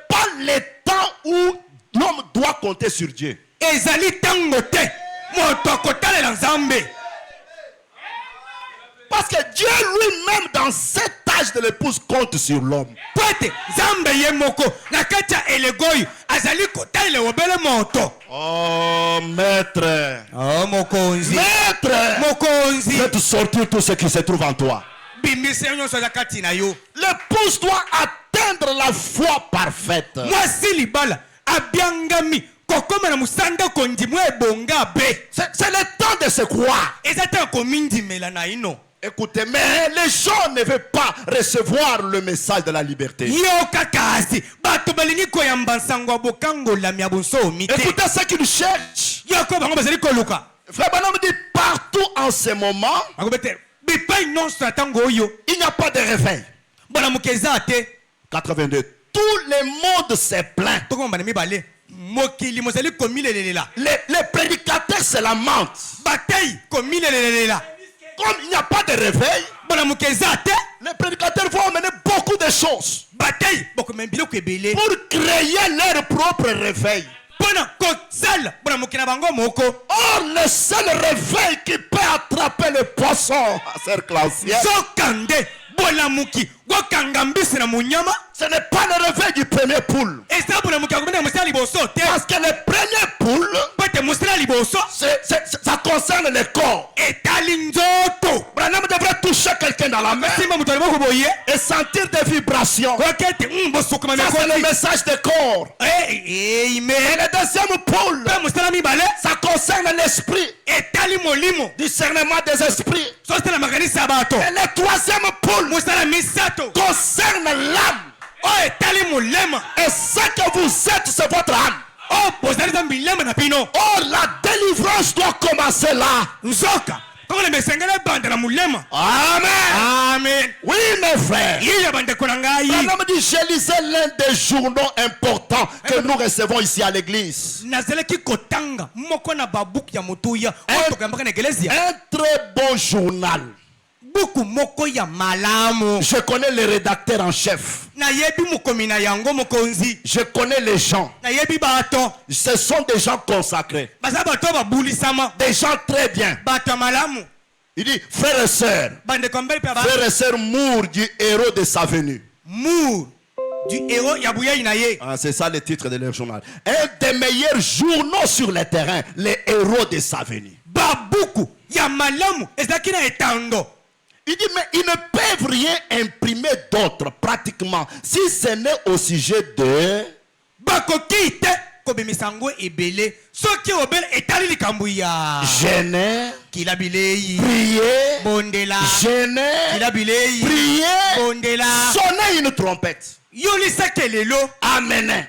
pas le temps où l'homme doit compter sur Dieu. Ezali tango te moto akotalela nzambe. Parce que Dieu lui-même dans cet âge de l'épouse compte sur l'homme. Poete nzambe ye moko na kati ya elegoyi azali kotalela obele moto. Oh maître, Oh mokonzi. maître, Mokonzi. faites sortir tout ce qui se trouve en toi. Bimise nyonso za kati na yo. L'épouse doit atteindre la foi parfaite. Mwasi libala abiangami kokoma na musanda kondimwe ebonga be. C'est le temps de se croire. Ezata komindimela na ino. Écoutez, mais les gens ne veulent pas recevoir le message de la liberté. Yo kakasi bato balingi koyamba nsango bokango la mia bonsomi te. Écoutez ce qu'ils cherchent. Yo ko bango bazali koluka. Frère Branham dit partout en ce moment, Akobete bipai nyonso tango oyo il n'y a pas de réveil. bona mukeza te. 82. Tout le monde s'est plaint. Tokoma na mibale mokili mozali komilelela. Les prédicateurs se lamentent. Batay komilelela. Comme il n'y a pas de réveil, Bona mukeza te. les prédicateurs vont amener beaucoup de choses Batay bokomembilo kwebele. pour créer leur propre réveil. Bona kozala bona mukina bango moko. Or, le seul réveil qui peut attraper le poisson, sœur Claudia, Zokande bona muki gokanga mbisi na munyama. ce n'est pas le réveil du premier poule. Esa bona muki akomenda musala liboso te. Parce que le premier poule, Pote musala liboso. ça concerne le corps. Etali nzoto. Branham devrait toucher quelqu'un dans la main Simba mutu aliboko boye. et sentir des vibrations. Kokete bosukuma Ça, c'est le mekoni. message du corps. Eh Et ime. le deuxième poule, Pe musala mibale. ça concerne l'esprit, Etali molimo. discernement des esprits. Sosala makanisa bato. Et le troisième poule Musala misato. concerne l'âme. Oh etali mulema. Et ce que vous êtes, c'est votre âme. Oh bozali za milema na pino. Or, la délivrance doit commencer là. Nzoka. Kongole mesengele banda na mulema. Amen. Amen. Oui, mes frères. Iya banda konangai. Branham dit, je lisais l'un des journaux importants que nous recevons ici à l'église. Nazalaki kotanga moko na babuku ya mutuya. Otokambaka na eglezia. Un très bon journal. Buku moko ya malamu. Je connais le rédacteur en chef. Na yebi mukomi na yango mokonzi. Je connais les gens. Na yebi bato. Ce sont des gens consacrés. Baza bato babulisama. Des gens très bien. Bato ya malamu. Il dit, frères et sœurs, Bande kombele pe ba. frères et sœurs mourent du héros de sa venue. Mour du héros ya buya inaye. Ah, c'est ça le titre de leur journal. Un des meilleurs journaux sur le terrain, les héros de sa venue. Babuku ya malamu ezaki na etando. Il dit, mais ils ne peuvent rien imprimer d'autre, pratiquement, si ce n'est au sujet de... Bakoki te kobemisango ebele. Soki obele etali likambu ya. Gêner, Kila bilei. prier, Bondela. gêner, Kila bilei. prier, Bondela. sonner une trompette. Yolisa kelelo. Amen.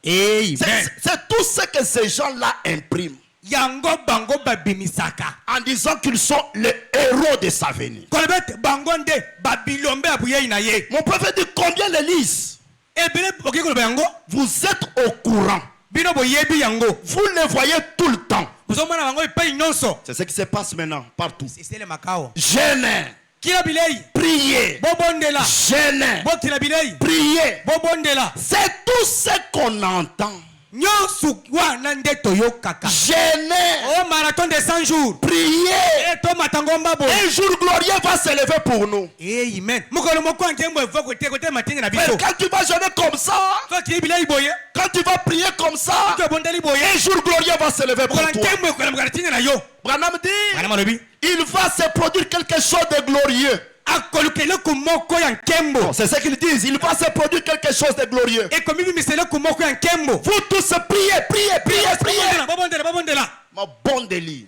Amen. C'est tout ce que ces gens-là impriment Yango bango babimisaka. en disant qu'ils sont les héros de sa venue. Kolbet bango nde babilombe abuya inaye. Mon prophète dit combien les lisent. Ebele oki koloba yango. Vous êtes au courant. Bino boyebi yango. Vous les voyez tout le temps. Bozomona bango epai nyonso. C'est ce qui se passe maintenant partout. C'est le makao. Gêner, Kila bilei. prier, Bobondela. gêner, Bo kila bilei. prier. Bobondela. C'est tout ce qu'on entend. Nyosu wana nde toyokaka. Gêner, Oh marathon de 100 jours. prier. Eto matangomba bo. Un jour glorieux va se lever pour nous. Amen. Mukolo moko nkembo evo kote matinga na Mais biso. quand tu vas jeûner comme ça, So kili bilei boye. quand tu vas prier comme ça, To bondeli boye. un jour glorieux va se lever pour Kola toi. nkembo kola mukaratinga na yo. Branham dit, Bana malobi. il va se produire quelque chose de glorieux. Akolukele kumoko ya nkembo. C'est ce qu'ils disent. Il va se produire quelque chose de glorieux. Et comme il misele kumoko ya nkembo. Vous tous priez, priez, priez, priez. Bobondela. Ma bonne délire.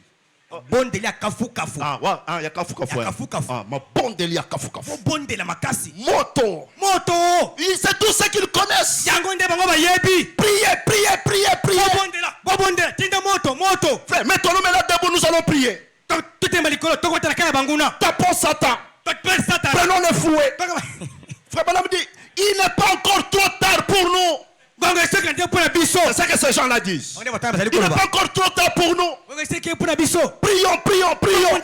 Bondeli akafu kafu. Ah, ouais, ah, il y a kafu kafu. Ya kafu kafu. Ah, ma bonne délire, kafu kafu. Bondela makasi. Moto. Moto. C'est tout ce qu'ils connaissent. Yango nde bango bayebi. Priez, priez, priez, priez. Bobondela. Tinda moto. Frère, mettons-nous maintenant debout, nous allons prier. Tout est malikolo. Toko tala banguna. Tapons Satan. Satan. Prenons le fouet. Frère Branham dit, il n'est pas encore trop tard pour nous. C'est ce que ces gens-là disent. Il n'est pas encore trop tard pour nous. Prions, prions, prions.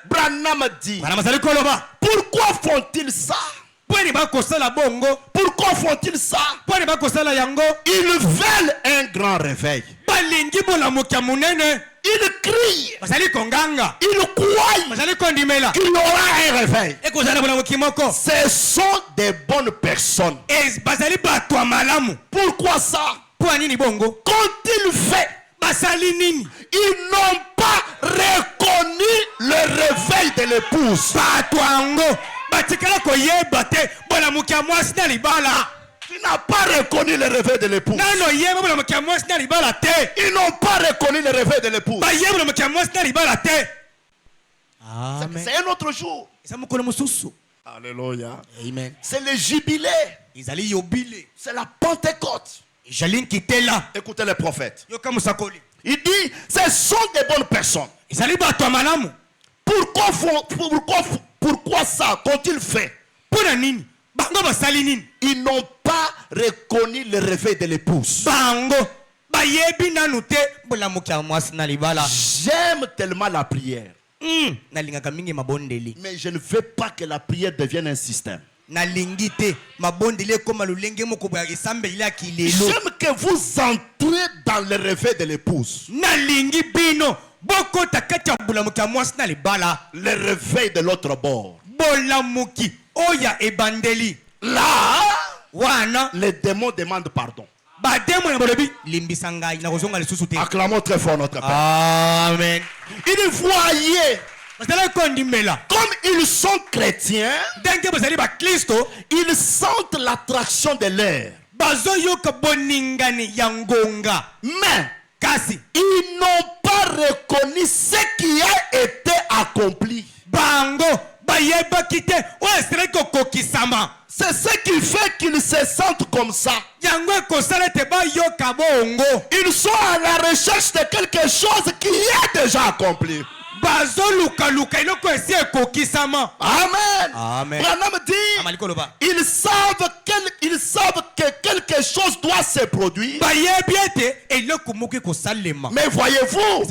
Branham dit, pourquoi font-ils ça? Pourquoi font-ils ça? Ils veulent un grand réveil. Ils crient. Ils croient qu'il y aura un réveil. Ce sont des bonnes personnes. Pourquoi ça? Quand ils fait, ils n'ont pas reconnu le réveil de l'épouse. Tu n'as pas reconnu le réveil de l'épouse. Ils n'ont pas reconnu le réveil de l'épouse. C'est un autre jour. Alléluia. Amen. C'est le jubilé. C'est la Pentecôte. Écoutez les prophètes. Il dit, ce sont des bonnes personnes. Pourquoi ça? Qu'ont-ils fait? Ils n'ont pas reconnu le réveil de l'épouse. J'aime tellement la prière. Mais je ne veux pas que la prière devienne un système. J'aime que vous entrez dans le réveil de l'épouse. Le réveil de l'autre bord. Là, les démons demandent pardon. Acclamons très fort notre Père. Amen. Ils voyaient, comme ils sont chrétiens, ils sentent l'attraction de l'air. Mais ils n'ont pas reconnu ce qui a été accompli. C'est ce qui fait qu'ils se sentent comme ça. Ils sont à la recherche de quelque chose qui est déjà accompli. Amen. Amen. Branham dit, ils savent que quelque chose doit se produire. Mais voyez-vous,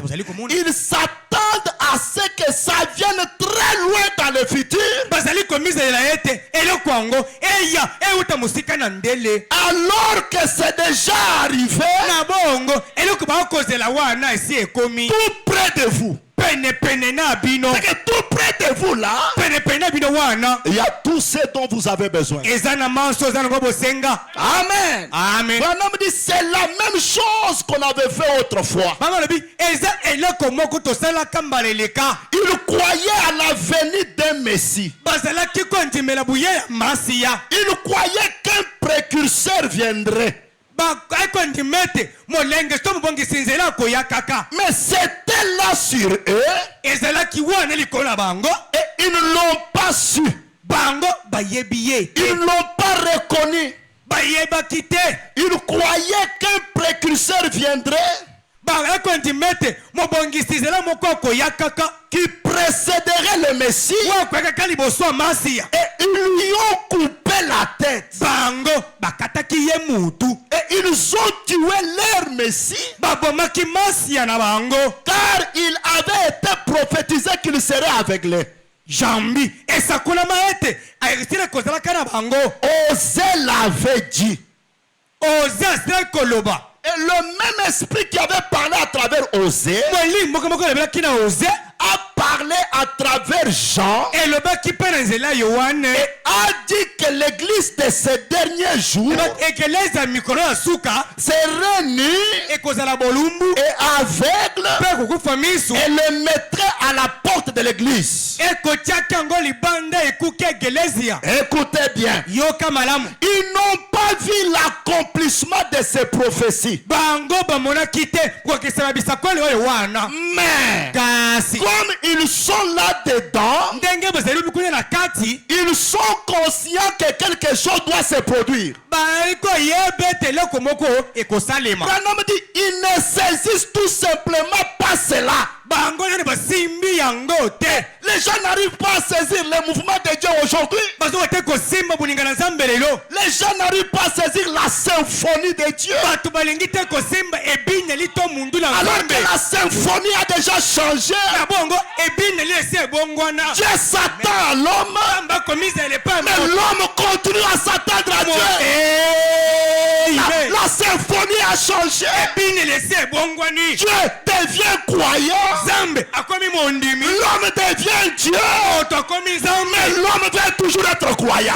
ils s'attendent à ce que ça vienne très loin dans le futur. Alors que c'est déjà arrivé, tout près de vous. C'est que tout près de vous là, il y a tout ce dont vous avez besoin. Amen. Amen. Branham dit, c'est la même chose qu'on avait fait autrefois. Ils croyaient à la venue d'un Messie. Ils croyaient qu'un précurseur viendrait. Mais c'était là sur eux. Et ils ne l'ont pas su. Ils ne l'ont pas reconnu. Ils croyaient qu'un précurseur viendrait qui précéderait le Messie. Et ils lui ont coupé la tête. Et ils ont tué leur Messie. Car il avait été prophétisé qu'il serait aveuglé. Osée l'avait dit. Et le même esprit qui avait parlé à travers Osée a parlé à travers Jean et a dit que l'église de ces derniers jours serait nue et aveugle et le mettrait à la porte de l'église. Écoutez bien. Ils n'ont pas vu l'accomplissement de ces prophéties. Mais comme ils sont là-dedans, ils sont conscients que quelque chose doit se produire. Branham dit, ils ne saisissent tout simplement pas cela. Les gens n'arrivent pas à saisir le mouvement de Dieu aujourd'hui. Les Les gens n'arrivent pas à saisir la symphonie de Dieu. Alors que la symphonie a déjà changé. Dieu s'attend à l'homme, mais l'homme continue à s'attendre à Dieu. La symphonie a changé. Dieu devient croyant. L'homme devient Dieu. Mais l'homme veut toujours être croyant.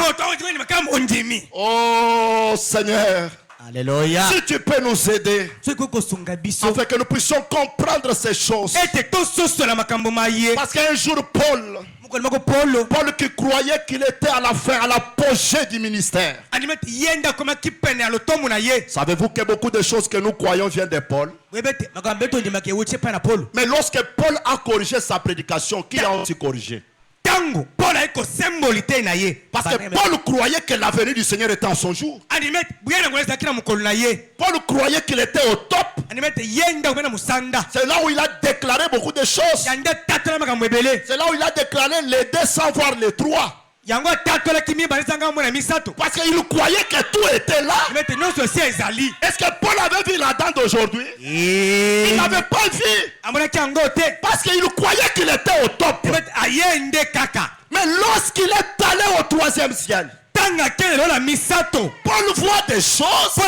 Oh Seigneur, Alléluia. si tu peux nous aider afin que nous puissions comprendre ces choses. Parce qu'un jour Paul qui croyait qu'il était à la fin, à l'apogée du ministère. Savez-vous que beaucoup de choses que nous croyons viennent de Paul? Mais lorsque Paul a corrigé sa prédication, qui a aussi corrigé? Parce que Paul croyait que l'avenir du Seigneur était en son jour. Paul croyait qu'il était au top. C'est là où il a déclaré beaucoup de choses. C'est là où il a déclaré les deux sans voir les trois. Parce qu'il croyait que tout était là. Est-ce que Paul avait vu la dent d'aujourd'hui? Il n'avait pas vu. Parce qu'il croyait qu'il était au top. Mais lorsqu'il est allé au troisième ciel, Paul voit des choses.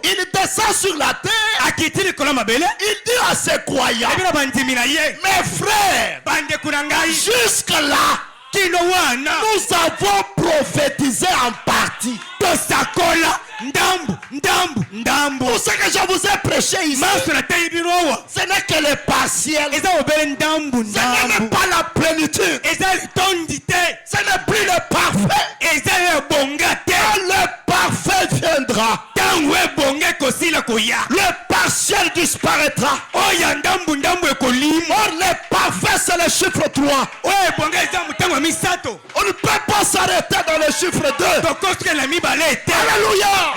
Il descend sur la terre. Il dit à ses croyants, mes frères, jusque-là, nous avons prophétisé en partie. Tout ce que je vous ai prêché ici, ce n'est que le partiel. Ce n'est même pas la plénitude. Ce n'est plus le parfait. Quand le parfait viendra, le partiel disparaîtra. Or le parfait c'est le chiffre 3. On ne peut pas s'arrêter dans le chiffre 2. Alléluia.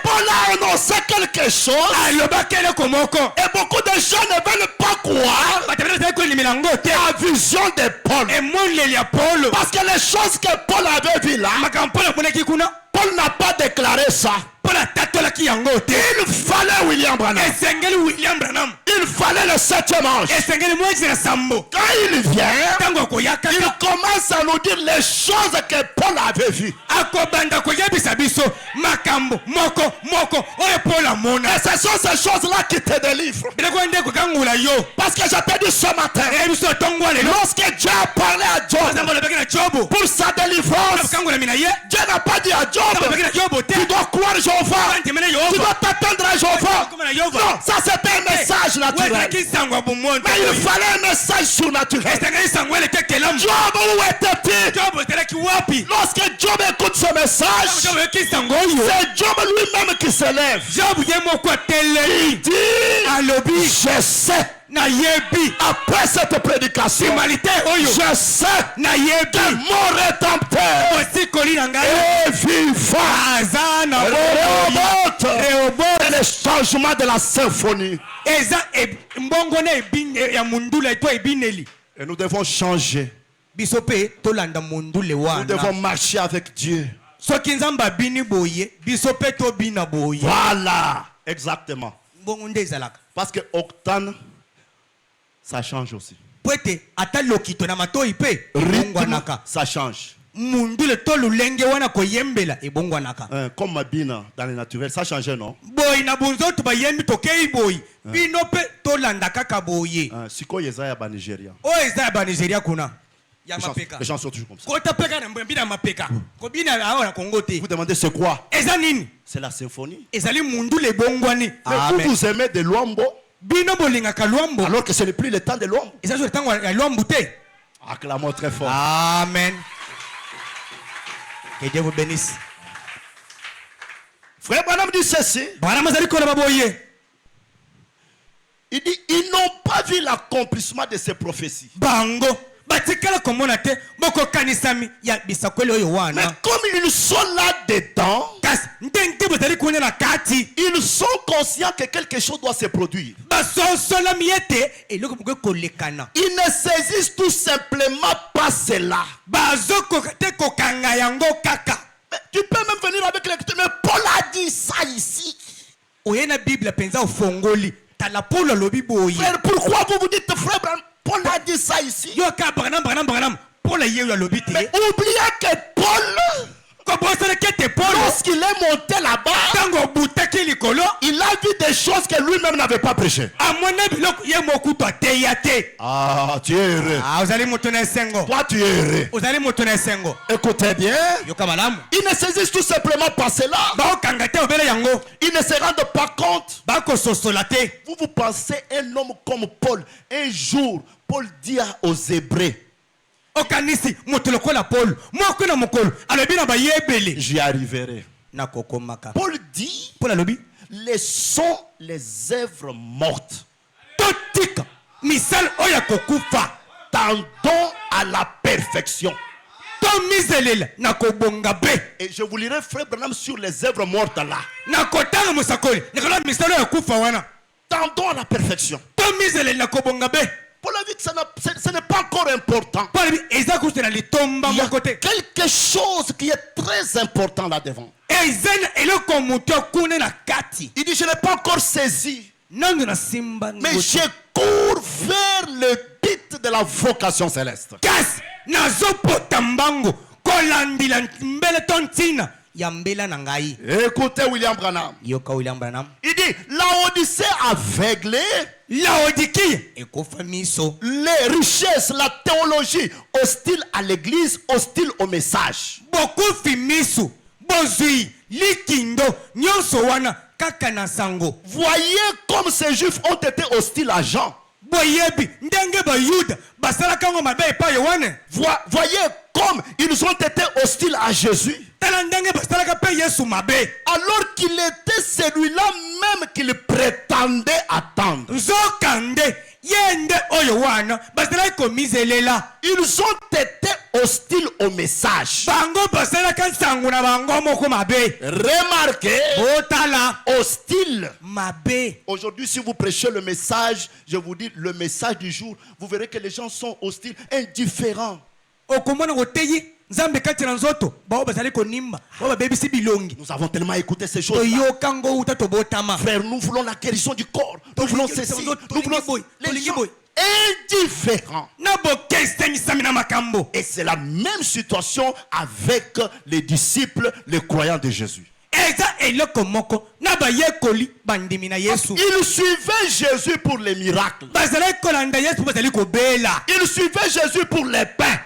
Paul a annoncé quelque chose. Et beaucoup de gens ne veulent pas croire la vision de Paul. Parce que les choses que Paul avait vues là, Paul n'a pas déclaré ça. Il fallait William Branham. Il fallait le 7e ange. Quand il vient, il commence à nous dire les choses que Paul avait vues. Et ce sont ces choses-là qui te délivrent. Parce que je t'ai dit ce matin, lorsque Dieu a parlé à Job pour sa délivrance, Dieu n'a pas dit à Job, tu dois croire Jéhovah, tu dois t'attendre à Jéhovah. Non, ça c'était un message naturel. Mais il fallait un message surnaturel. Job, où était-il? Lorsque Job écoute ce message, c'est Job lui-même qui se lève. Il dit, je sais. Après cette prédication, je sais que mon rédempteur est vivant. C'est le changement de la symphonie. Et nous devons changer. Nous devons marcher avec Dieu. Voilà, exactement. Parce que Octane, ça change aussi. Rythme, ça change. Comme ma bina dans le naturel, ça change, non? Si quoi Yesaya ba Nigeria. Les gens sont toujours comme ça. Vous demandez c'est quoi? C'est la symphonie. Mais vous aimez de l'ombo alors que ce n'est plus le temps de l'ombre. Acclamons très fort. Amen. Que Dieu vous bénisse. Frère Branham dit ceci. Il dit, ils n'ont pas vu l'accomplissement de ces prophéties. Mais comme ils sont là dedans, ils sont conscients que quelque chose doit se produire. Ils ne saisissent tout simplement pas cela. Tu peux même venir oyena bible penza ofongoli tala Paul alobi boye. Frère, pourquoi vous vous dites, frère Branham, Paul a dit ça ici? Yo ka Branham Paul yeyo alobi te. Mais oubliez que Paul, lorsqu'il est monté là-bas, il a vu des choses que lui-même n'avait pas prêchées. Ah, tu es heureux. Toi, tu es heureux. Écoutez bien. Ils ne saisissent tout simplement pas cela. Ils ne se rendent pas compte. Vous pensez un homme comme Paul. Un jour, Paul dit aux Hébreux, j'y arriverai. Paul dit, laissons les œuvres mortes. Tendons à la perfection. Et je vous lirai, frère Branham, sur les œuvres mortes là. Tendons à la perfection. Paul a dit que ce n'est pas encore important. Il y a quelque chose qui est très important là-devant. Il dit, je n'ai pas encore saisi. Mais je cours vers le but de la vocation céleste. Écoutez William Branham. Il dit, l'Odyssée aveuglée, les richesses, la théologie, hostile à l'église, hostile au message. Voyez comme ces juifs ont été hostiles à Jean. Voyez comme ils ont été hostiles à Jésus. Alors qu'il était celui-là même qu'il prétendait attendre. Ils ont été hostiles au message. Remarquez, hostile. Aujourd'hui, si vous prêchez le message, je vous dis le message du jour, vous verrez que les gens sont hostiles, indifférents. Nous avons tellement écouté ces choses. Frère, nous voulons la guérison du corps. Nous voulons ceci. Nous voulons les gens indifférents. Et c'est la même situation avec les disciples, les croyants de Jésus. Ils suivaient Jésus pour les miracles. Ils suivaient Jésus pour les pains.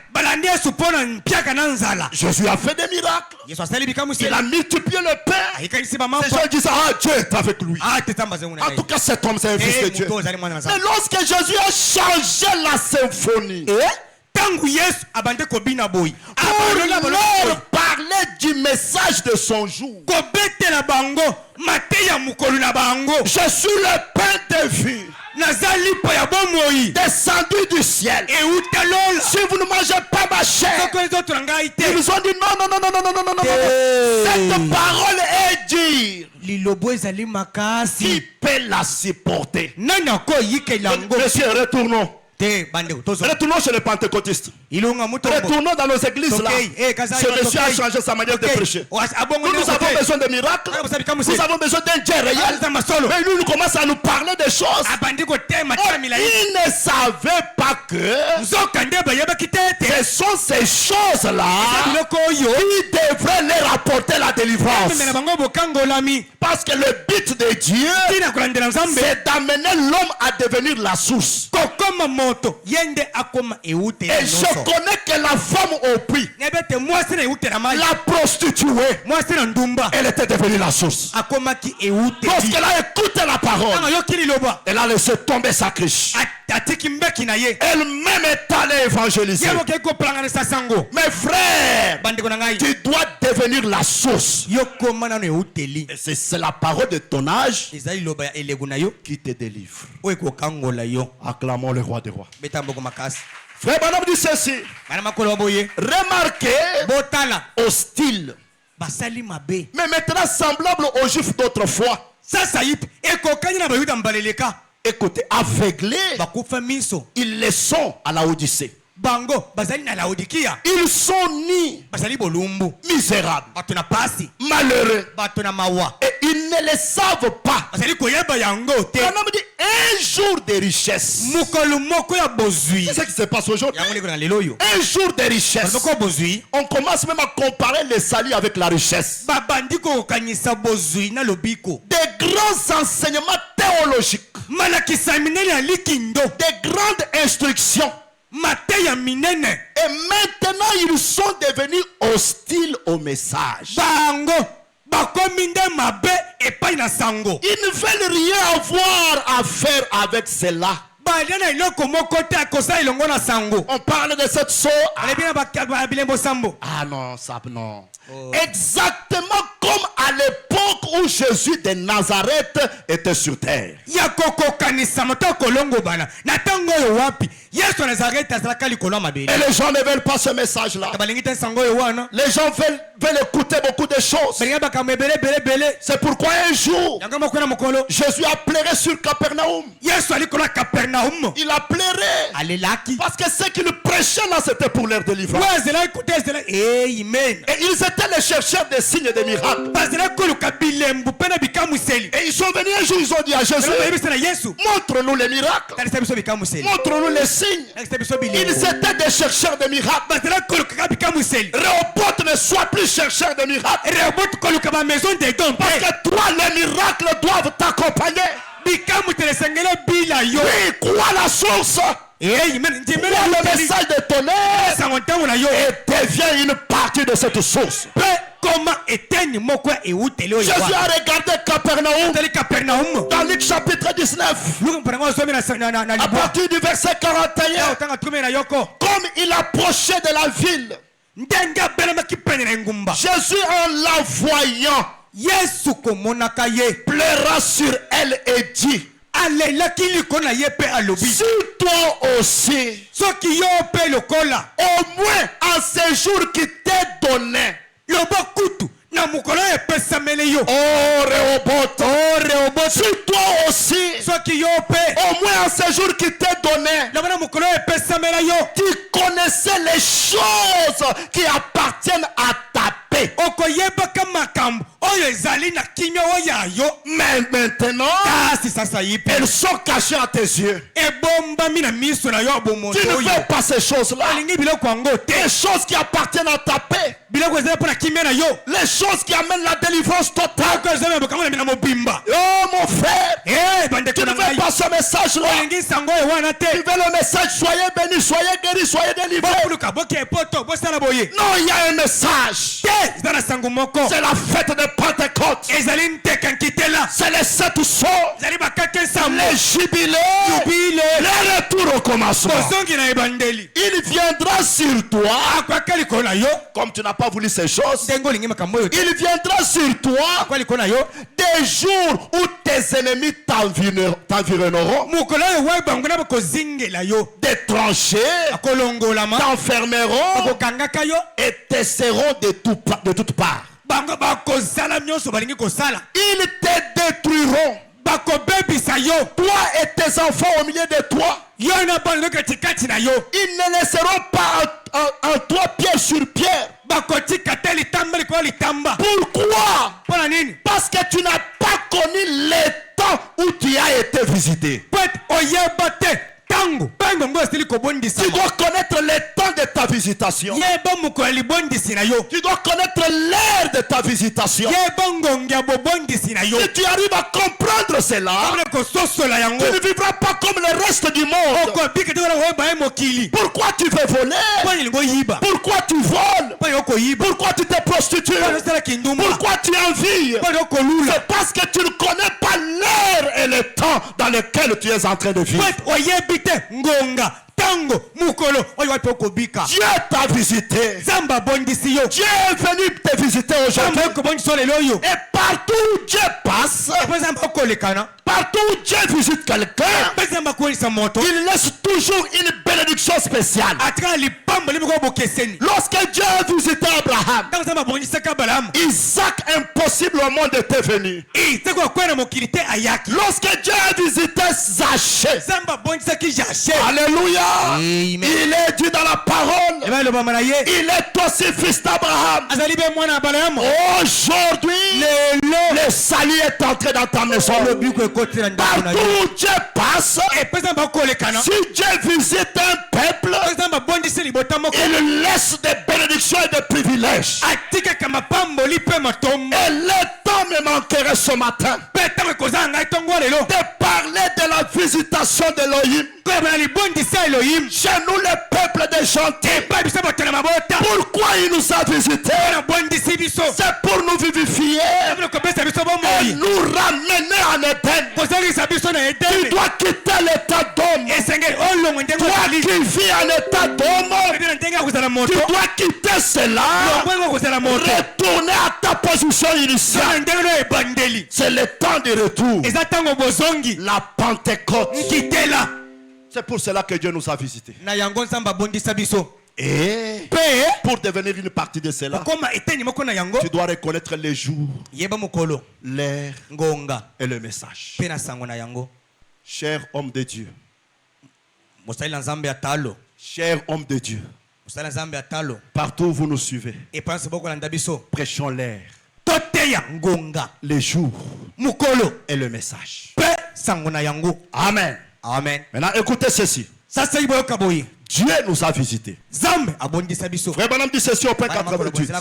Jésus a fait des miracles. Il a multiplié le pain. Ces gens disent, ah, Dieu est avec lui. En tout cas, cet homme, c'est un fils de Dieu. Mais lorsque Jésus a changé la symphonie, pour leur parler du message de son jour, je suis le pain de vie descendu du ciel. Si vous ne mangez pas ma chair, ils ont dit non. Cette parole est dure. Qui peut la supporter? Monsieur, retournons. Retournons chez les pentecôtistes. Retournons dans nos églises là. Ce monsieur a changé sa manière de prêcher. Nous avons besoin de miracles. Nous avons besoin d'un Dieu réel. Mais lui, il commence à nous parler des choses. Il ne savait pas que ce sont ces choses-là qui devraient leur apporter la délivrance. Parce que le but de Dieu, c'est d'amener l'homme à devenir la source. Et je connais que la femme au puits, la prostituée, elle était devenue la source. Lorsqu'elle a écouté la parole, elle a laissé tomber sa cruche. Elle-même est allée évangéliser. Mes frères, tu dois devenir la source. Et c'est la parole de ton âge qui te délivre. Acclamons le roi des rois. Frère Branham dit ceci. Remarquez, hostile. Mais maintenant semblable aux juifs d'autrefois. Écoutez, aveuglés, ils le sont à la Odyssée. Ils sont nus, misérables, malheureux, et Ils ne le savent pas. bazali koyeba yango te. On me dit un jour de richesse. mokolo moko ya bozwi C'est ce qui se passe aujourd'hui. yango ndeko na lelo oyo Un jour de richesse. moko bozwi On commence même à comparer le salut avec la richesse. babandi kokanisa bozwi na lobiko Des grands enseignements théologiques, malakisa minene ya likindo des grandes instructions. mateya minene Et maintenant, ils sont devenus hostiles au message. bango bakomi nde mabe epai na sango Ils ne veulent rien avoir à faire avec cela. balia na eloko moko te akosala elongo na sango On parle de cette source. alebi na bilembo sambo Ah non, ça non. Exactement comme à l'époque où Jésus de Nazareth était sur terre. ya kokokanisa moto kolongo bana na ntango oyo wapi yesu ya nazareti azalaka likolo ya mabele Et les gens ne veulent pas ce message-là. balingi te sango oyo wana Les gens veulent écouter beaucoup de choses. balingi bakambo ebelebelebele C'est pourquoi un jour, yango moko na mokolo Jésus appellerait sur Capernaum. yesu ali likolo ya kapernaum Il appellerait. alelaki Parce que ce qu'il prêchait là, c'était pour leur délivrance. oyo azelaki kote amen Et ils étaient les chercheurs des signes et des miracles. bazalaki koluka bilembu mpe na bikamwiseli Et ils sont venus un jour, ils ont dit à Jésus, bayebisa na yesu montre-nous les miracles. talisa biso bikamwiseli Montre-nous les signes. talisa biso Ils bilembu étaient des chercheurs de miracles. bazalaki kolukaka bikamwiseli Rehoboth ne soit plus chercheur de miracles. rehoboth koluka bamaison de don Parce mpe que toi, les miracles doivent t'accompagner. bikamwiseli esengeli bila yo Oui, crois la source. amen ndimeli Crois le message de tonnerre sango ntango na yo et deviens une partie de cette source. mpe koma eteni moko ya ewuteli oyo Jésus a regardé Capernaum tali kapernaum dans Luc chapitre 19. luka mpanango ozomi na À libwa partir du verset 41. otanga tukumi na yoko Comme il approchait de la ville, ndenge abelemaki pene na engumba Jésus en la voyant yesu komonaka ye pleura sur elle et dit, alelaki likolo na ye mpe alobi si toi aussi, soki yo mpe lokola au moins en ce jour qui t'est donné, loba kutu na mokolo oyo epesameli yo oh Rehoboth, si toi aussi, soki yo mpe au moins en ce jour qui t'est donné, loba na mokolo oyo epesamela yo tu connaissais les choses qui appartiennent à ta paix. okoyebaka makambo oyo ezali na kimia oyo ya yo Mais maintenant, kasi sasa yi mpe elles sont cachées à tes yeux. ebombami na miso na yo ya bomoto Tu ne oyo fais pas ces choses-là. olingi biloko yango te Les choses qui appartiennent à ta paix. biloko ezali mpo na kimia na yo Les choses qui amènent la délivrance totale. oko ezali na bokango na mina mobimba Oh mon frère, bandeko tu na ne veux ngai pas ce message-là. olingi sango oyo wana Tu te veux le message, soyez bénis, soyez guéris, soyez délivrés. bokuluka bokia epoto bosala boye Non, il y a un message. te eza na sango moko C'est la fête de Pentecôte. ezali nteka nkitela C'est les 7 sceaux, ezali bakake nsambo les jubilés, yubile le retour au commencement. bozongi na ebandeli Il viendra sur toi, akwaka likolo na yo comme tu n'as pas voulu ces choses, ndenge olingi makambo oyo te il viendra sur toi akwa likolo na yo des jours où tes ennemis t'environneront, mokolo oyo wa banguna bakozingela yo des tranchées akolongolama t'enfermeront bakokangaka yo et te seront de toutes parts. bango bakozala nyonso balingi kosala Ils te détruiront, bakobebisa yo toi et tes enfants au milieu de toi. yo na bana no katikati na yo Ils ne laisseront pas en toi pierre sur pierre. bakotika te litamba likolo litamba Pourquoi? mpo na nini Parce que tu n'as pas connu le temps où tu as été visité. po ete oyeba te ntango mpe ngongo esili Tu kobondisama dois connaître le temps de ta visitation. yeba mokolo ya libondisi na yo Tu dois connaître l'heure de ta visitation. yeba ngongo ya bobondisi na yo Si tu arrives à comprendre cela, amona kososola yango tu ne vivras pas comme le reste du monde. okobika te wana koyeba ye mokili Pourquoi tu veux voler? mpo nilingo oyiba Pourquoi tu voles? mpo nilingo koyiba Pourquoi tu te prostitues? mpo nosalaki ndumba Pourquoi tu envies? mpo nilingo kolula C'est parce que tu ne connais pas l'heure et le temps dans lequel tu es en train de vivre. po ete oyebi te ngonga ntango mokolo oyo wapi okobika Dieu t'a visité. nzambe abondisi yo Dieu est venu te visiter aujourd'hui. nzambe okobondisa yo lelo oyo Et partout où Dieu passe, mpo nzambe akolekana partout où Dieu visite quelqu'un, mpe nzambe akolisa moto il laisse toujours une bénédiction spéciale. ataka lipamba limoko bokeseni Lorsque Dieu a visité Abraham, ntango nzambe abondisaka abalamu Isaac, impossible au monde, était venu. itako akwela mokili te ayaki Lorsque Dieu a visité Zachée, nzambe abondisaki jashe alléluia, Amen. il est dit dans la parole, eba elobama na ye il est aussi fils d'Abraham. azali be mwana ya abalamu Aujourd'hui, Le salut est entré dans ta maison. Partout où Dieu passe, si Dieu visite un peuple, il laisse des bénédictions et des privilèges. Et le temps me manquerait ce matin de parler de la visitation d'Elohim chez nous, le peuple des gentils. Pourquoi il nous a visités? C'est pour nous vivifier et nous ramener en Éden. Tu dois quitter l'état d'homme. Toi qui vis en état d'homme, tu dois quitter cela, retourner à ta position initiale. C'est le temps de retour. La Pentecôte. C'est pour cela que Dieu nous a visités. Et pour devenir une partie de cela, tu dois reconnaître les jours, l'air et le message. Cher homme de Dieu, cher homme de Dieu, partout où vous nous suivez, prêchons l'air, les jours et le message. Amen. Amen. Maintenant écoutez ceci. Dieu nous a visités. Frère Branham dit ceci au point 88.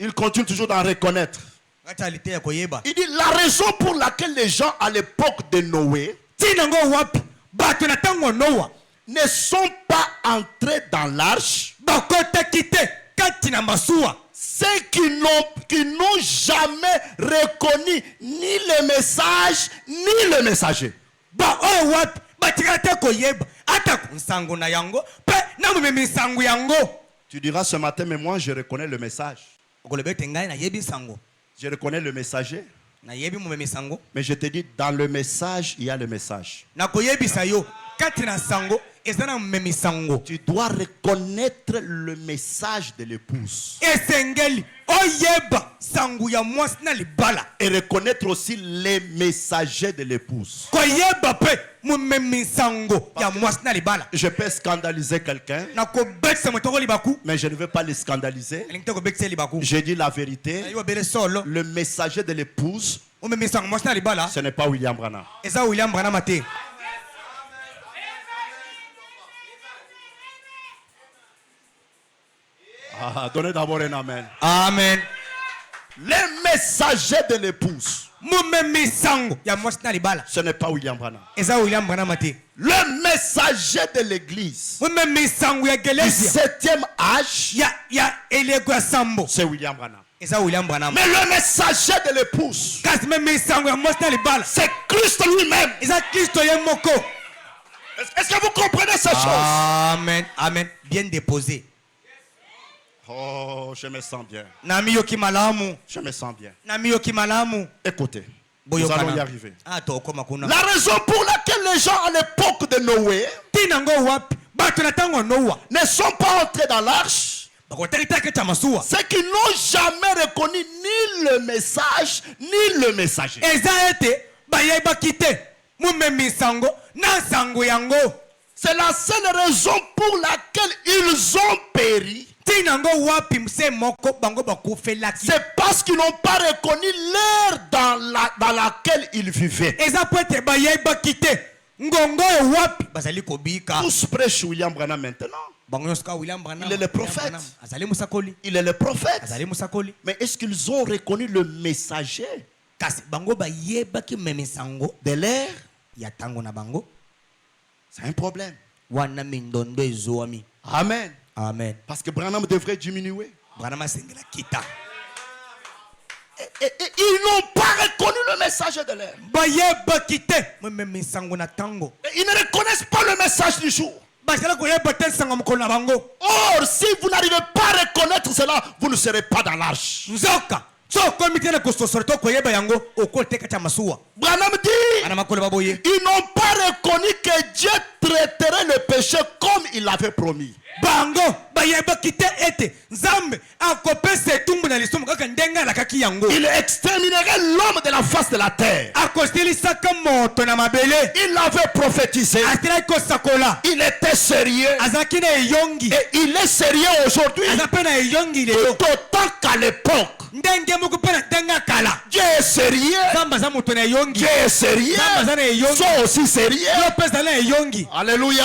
Il continue toujours d'en reconnaître. Il dit la raison pour laquelle les gens à l'époque de Noé ne sont pas entrés dans l'arche, ceux qui n'ont jamais reconnu ni le message ni le messager. Tu diras ce matin, mais moi je reconnais le message. Je reconnais le messager. Mais je te dis, dans le message, il y a le message. Tu dois reconnaître le message de l'épouse. Et reconnaître aussi les messagers de l'épouse. Je peux scandaliser quelqu'un, mais je ne veux pas le scandaliser. J'ai dit la vérité. Le messager de l'épouse, ce n'est pas William Branham. Donnez d'abord un amen. Amen. Les messagers de l'épouse, ce n'est pas William Branham. Le messager de l'église du 7e âge, c'est William Branham. Mais le messager de l'épouse, c'est Christ lui-même. Est-ce que vous comprenez ces choses? Amen. Amen. Bien déposé. Oh, je me sens bien. Je me sens bien. Écoutez, nous allons y arriver. La raison pour laquelle les gens à l'époque de Noé ne sont pas entrés dans l'arche, c'est qu'ils n'ont jamais reconnu ni le message ni le messager. C'est la seule raison pour laquelle ils ont péri. C'est parce qu'ils n'ont pas reconnu l'ère dans laquelle ils vivaient. Tous prêchent William Branham maintenant. Il est le prophète. Il est le prophète. Mais est-ce qu'ils ont reconnu le messager de l'ère? C'est un problème. Amen. Amen. Parce que Branham devrait diminuer. Et ils n'ont pas reconnu le message de l'air. Ils ne reconnaissent pas le message du jour. Or, si vous n'arrivez pas à reconnaître cela, vous ne serez pas dans l'arche. Branham dit, ils n'ont pas reconnu que Dieu traiterait le péché comme il l'avait promis. bayebaki te ete nzambe akopesa etumbu na lisumu kaka ndenge alakaki yango. Il exterminerait l'homme de la face de la terre. Akostilisaka moto na mabele. Il avait prophétisé. Asilaki kosakola. Il était sérieux. Azalaki na eyongi. Et il est sérieux aujourd'hui. Aza pe na eyongi lelo. Tout autant qu'à l'époque. Ndenge moko pe na ndenge akala. Dieu est sérieux. Nzambe aza moto na eyongi. Dieu est sérieux. Nzambe aza na eyongi. Sont aussi sérieux. Yo pe azali na eyongi. Alléluia.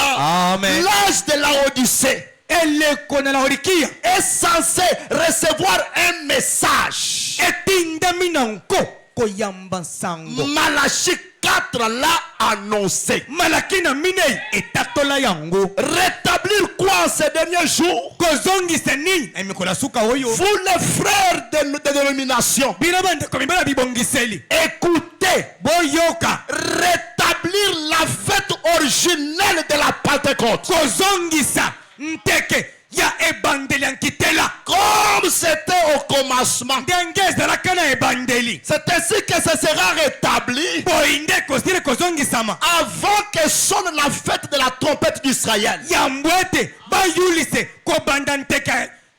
Amen. L'âge de la Odyssée Eleko na Laodikia est censé recevoir un message. etindami na nko koyamba nsango. Malachie 4 l'a annoncé. Malaki na minei etatola yango. Rétablir quoi en ces derniers jours? Kozongisa nini na mikolo ya suka oyo. Vous les frères de dénomination, Bino bandeko mibala bibongiseli. écoutez, Boyoka. rétablir la fête originelle de la Pentecôte. Kozongisa nteke ya ebandeli ya nkitela. Comme c'était au commencement. Ndenge ezalaka na ebandeli. C'est ainsi que ce sera rétabli Boinde kosili kozongisama. avant que sonne la fête de la trompette d'Israël. Yambo ete bayulise kobanda nteke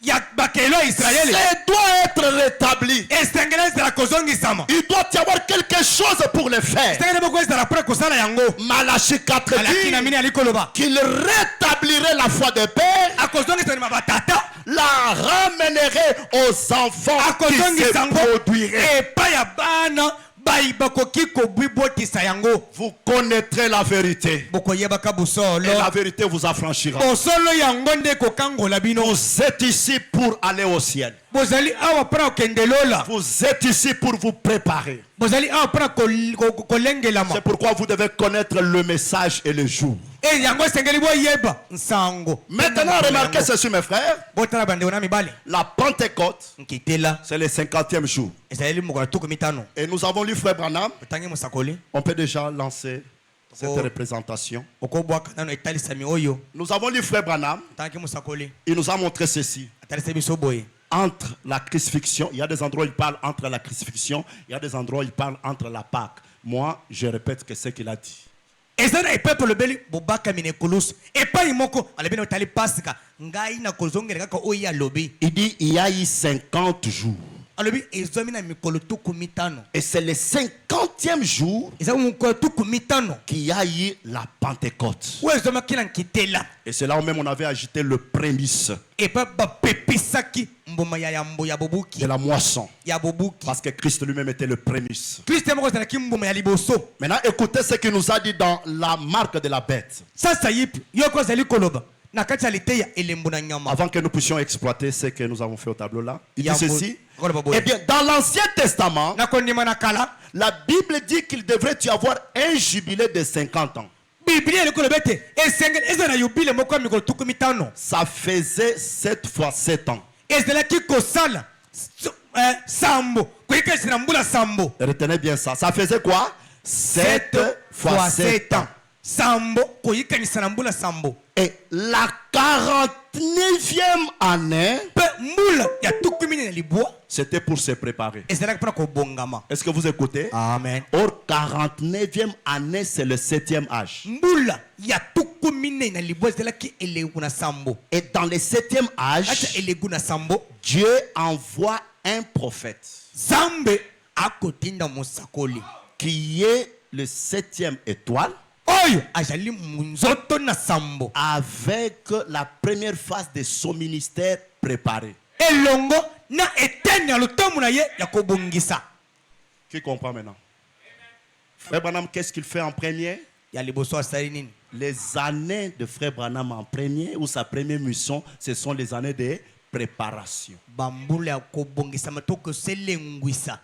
ya bakelo ya Israeli. Ça doit être rétabli. Esengela ezala kozongisama. Il doit y avoir quelque chose pour le faire. Esengela moko ezala mpona kosala yango. Malachie 4 Malaki na dit mini alikoloba. qu'il rétablirait la foi des pères, Akozongisa ni mabatata. la ramènerait aux enfants qui Akozongisa se yango produiraient. epai ya bana bai bakoki kobwibwotisa yango. Vous connaîtrez la vérité. Bokoyebaka Et bosolo. la vérité vous affranchira. Bosolo yango nde kokangola bino. Vous êtes ici pour aller au ciel. Bozali awa mpona kokende lola. Vous êtes ici pour vous préparer. Bozali awa mpona kolengelama. C'est pourquoi vous devez connaître le message et le jour. E yango esengeli boyeba nsango. Maintenant, remarquez ceci, mes frères. Botala bandeko na mibale. La Pentecôte, Nkitela c'est le 50e jour. ezali mokolo tuku mitano. Et nous avons lu Frère Branham. Otangi mosakoli. On peut déjà lancer cette Oh. représentation. Okobwaka nano etalisami oyo. Nous avons lu Frère Branham. Otangi mosakoli. Il nous a montré ceci. Atalisa biso boye. Entre la crucifixion, il y a des endroits où il parle entre la crucifixion, il y a des endroits où il parle entre la Pâque. Moi, je répète que c'est ce qu'il a dit. Ezana epepe lobeli bobaka mine kulusu. Epai moko alobi na otali pasika. Ngai na kozongela kaka oyo alobi. Il dit il y a eu 50 jours. Alobi ezomi na mikolo tuku mitano. Et c'est le 50e jour Eza mokolo tuku mitano. qu'il y a eu la Pentecôte. Oyo ezomaki na nkitela. Et c'est là où même on avait agité le prémisse Epa bapepisaki mboma ya yambo ya bobuki. de la moisson. Ya bobuki. Parce que Christ lui-même était le prémisse. Kristo moko ezalaki mboma ya liboso. Maintenant, écoutez ce qu'il nous a dit dans la marque de la bête. Sasa yipi yoko ezali koloba. Na kati ya liteya elembo na nyama. Avant que nous puissions exploiter ce que nous avons fait au tableau là. Il dit Yambo- ceci. Koloba boye. Eh bien, dans l'Ancien Testament, Na kondima na kala. la Bible dit qu'il devrait y avoir un jubilé de 50 ans. Biblia ile koloba ete esengeli ezana yubile moko ya mikolo tuku mitano. Ça faisait 7 fois 7 ans. Ezalaki kosala sambo koyekesi na mbula sambo. Retenez bien ça. Ça faisait quoi? 7 fois 7 ans. Sambo koyekanisa na mbula sambo. Et la 49e année, Pe mbula ya tuku minene na libwa c'était pour se préparer. ezalaki mpona kobongama. Est-ce que vous écoutez? Amen. Or, 49e année, c'est le 7e âge. Mbula ya tuku minene na libwa ezalaki elegu na sambo. Et dans le 7e âge, Acha elegu na sambo. Dieu envoie un prophète Zambe akotinda mosakoli. qui est le 7e étoile Oyo azali munzoto na sambo. avec la première phase de son ministère préparé. Elongo na eteni ya lotomu na ye ya kobongisa. Qui comprend maintenant? Frère Branham, qu'est-ce qu'il fait en premier? Ya liboso asali nini? Les années de Frère Branham en premier ou sa première mission, ce sont les années de préparation. Bambula ya kobongisa matoko selengwisa.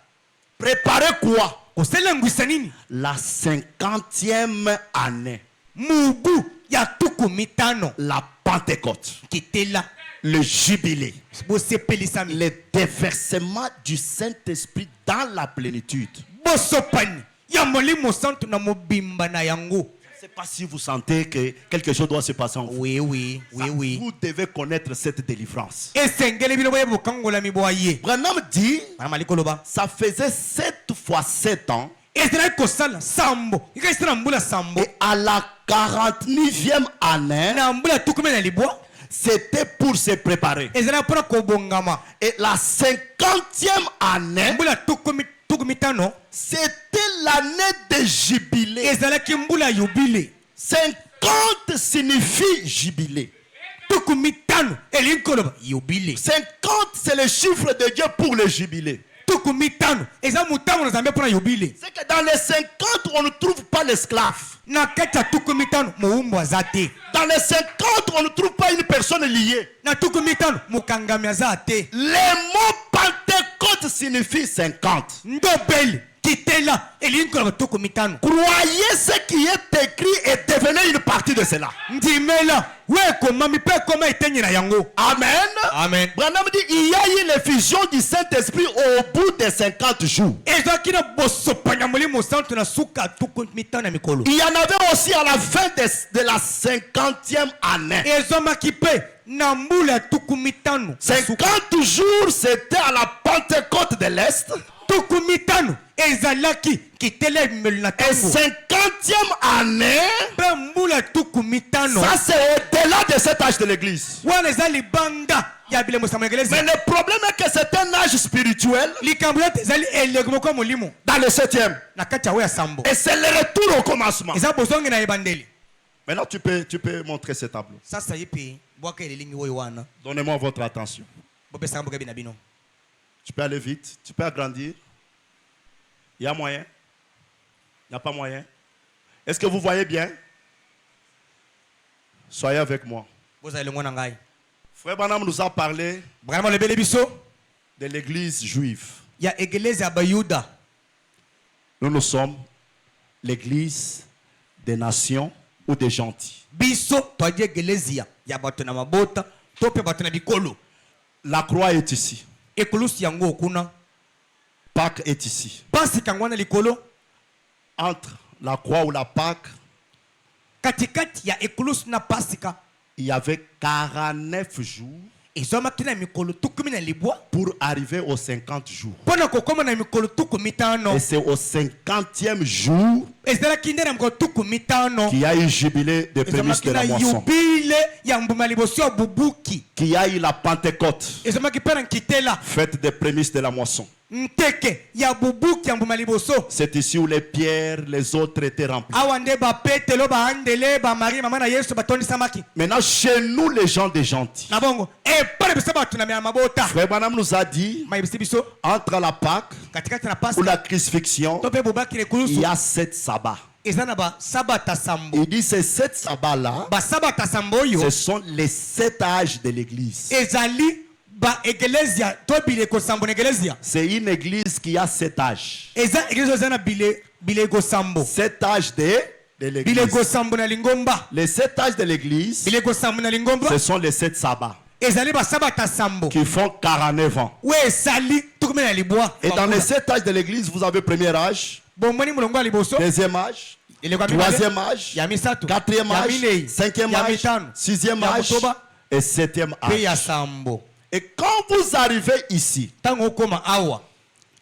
Préparer quoi? Koselengwisa nini? La 50e année. Mubu ya tuku mitano. La Pentecôte. Kitela. Le jubilé. Bosepelisami. Le déversement du Saint-Esprit dans la plénitude. Bosopani. Ya molimo santo na mobimba na yango. Je ne sais pas si vous sentez que quelque chose doit se passer en vous. Oui. Vous devez connaître cette délivrance. Esengele bino boye bokangola miboye. Branham dit, Mama likoloba. ça faisait 7 fois 7 ans. Ezra kosala sambo. Ikasira mbula sambo. Et à la 49e année, Na mbula tukume na libwa. c'était pour se préparer. ezala mpona kobongama. Et la 50e année, mbula tuku mitano c'était l'année de jubilé. ezalaki mbula yubile. 50 signifie jubilé. tuku mitano elingi koloba yubile. 50, c'est le chiffre de Dieu pour le jubilé. tuku mitano eza motango na nzambe mpona yubile. C'est que dans les 50, on ne trouve pas l'esclave. na kati ya tuku mitano mowumbu aza te. Dans les 50, on ne trouve pas une personne liée. na tuku mitano mokangami aza te. Les mots Pentecôte signifie 50. ndobeli kitela elingi koloba tuku mitano. Croyez ce qui est écrit et devenez une partie de cela. ndimela wekomami mpe ekoma etenyi na yango. Amen. amen. Branham dit il y a eu l'effusion du Saint-Esprit au bout des 50 jours. ezwaki na bosopanya molimo santu na suka tuku mitano ya mikolo. Il y en avait aussi à la fin de la 50e année. ezwamaki mpe na mbula ya tuku mitano. 50 jours, c'était à la Pentecôte de l'Est. tuku mitano ezalaki kitela emeli na Et tango. 50e année, mpe mbula ya tuku mitano ça c'est au-delà de cet âge de l'église. wana eza libanda ya bilembo sa Mais moeglesi. le problème est que c'est un âge spirituel likambo ete ezali eleko moko ya molimo dans le 7e. na kati ya oyo ya sambo. Et c'est le retour au commencement. eza bozongi na ebandeli. Maintenant, tu peux montrer ce tableau. sasa ye mpe bwaka elelingi oyo wana Donnez-moi votre attention. bopesaka mboka bina bino. Tu peux aller vite, tu peux agrandir. Il y a moyen? Il n'y a pas moyen? Est-ce que vous voyez bien? Soyez avec moi. bozala elengo na ngai. Frère Branham nous a parlé brama olobeli biso de l'église juive. ya eglise ya bayuda. Nous sommes l'église des nations ou des gentils. biso toadi eglezia ya bato na mabota to mpe bato na bikolo. La croix est ici. ekulusi yango okuna Pâques est ici. pasika yango wana likolo. Entre la croix ou la Pâques, katikati ya ekulusi na pasika il y avait 49 jours ezwamaki na mikolo tukumi na libwa pour arriver aux 50 jours. mpona kokoma na mikolo tuku mitano. Et c'est au 50e jour ezalaki nde na mikolo tuku mitano qu'il y a eu jubilé des prémices ezwamaki de na la moisson. yubile ya mbuma liboso ya bubuki. Qu'il y a eu la Pentecôte, ezwamaki mpe na nkitela fête des prémices de la moisson. nteke ya bubuki ya mbuma liboso. C'est ici où les pierres, les autres étaient remplies. awa nde bapetelo baandele bamari mama na yesu batondisamaki. Maintenant, chez nous, les gens des gentils, na bongo epa na biso bato na ya mabota Frère Branham nous a dit, mayebisi biso entre la Pâque katikati na ou pasika la crucifixion, to mpe bobaki il lekulusu y a 7 sabbats. eza na basabata sambo. Il dit ces 7 sabbats-là, basabata sambo oyo ce sont les 7 âges de l'église. ezali baeglezia to bileko sambo na eglezia. C'est une église qui a 7 âges. eza eglezia eza na bileko sambo. 7 âges de l'église. bileko sambo na lingomba. Les 7 âges de l'église, bileko sambo na lingomba ce sont les 7 sabbats ezali basabata sambo qui font 49 ans. oyo esali tukumi na libwa. Et dans les 7 âges de l'église, vous avez premier âge, bomoni molongo ya liboso deuxième âge, eleko ya mibale, troisième âge, ya misatu quatrième ya âge, minei cinquième ya âge, mitano sixième ya âge motoba et septième mpe ya âge. sambo. Et quand vous arrivez ici, ntango okoma awa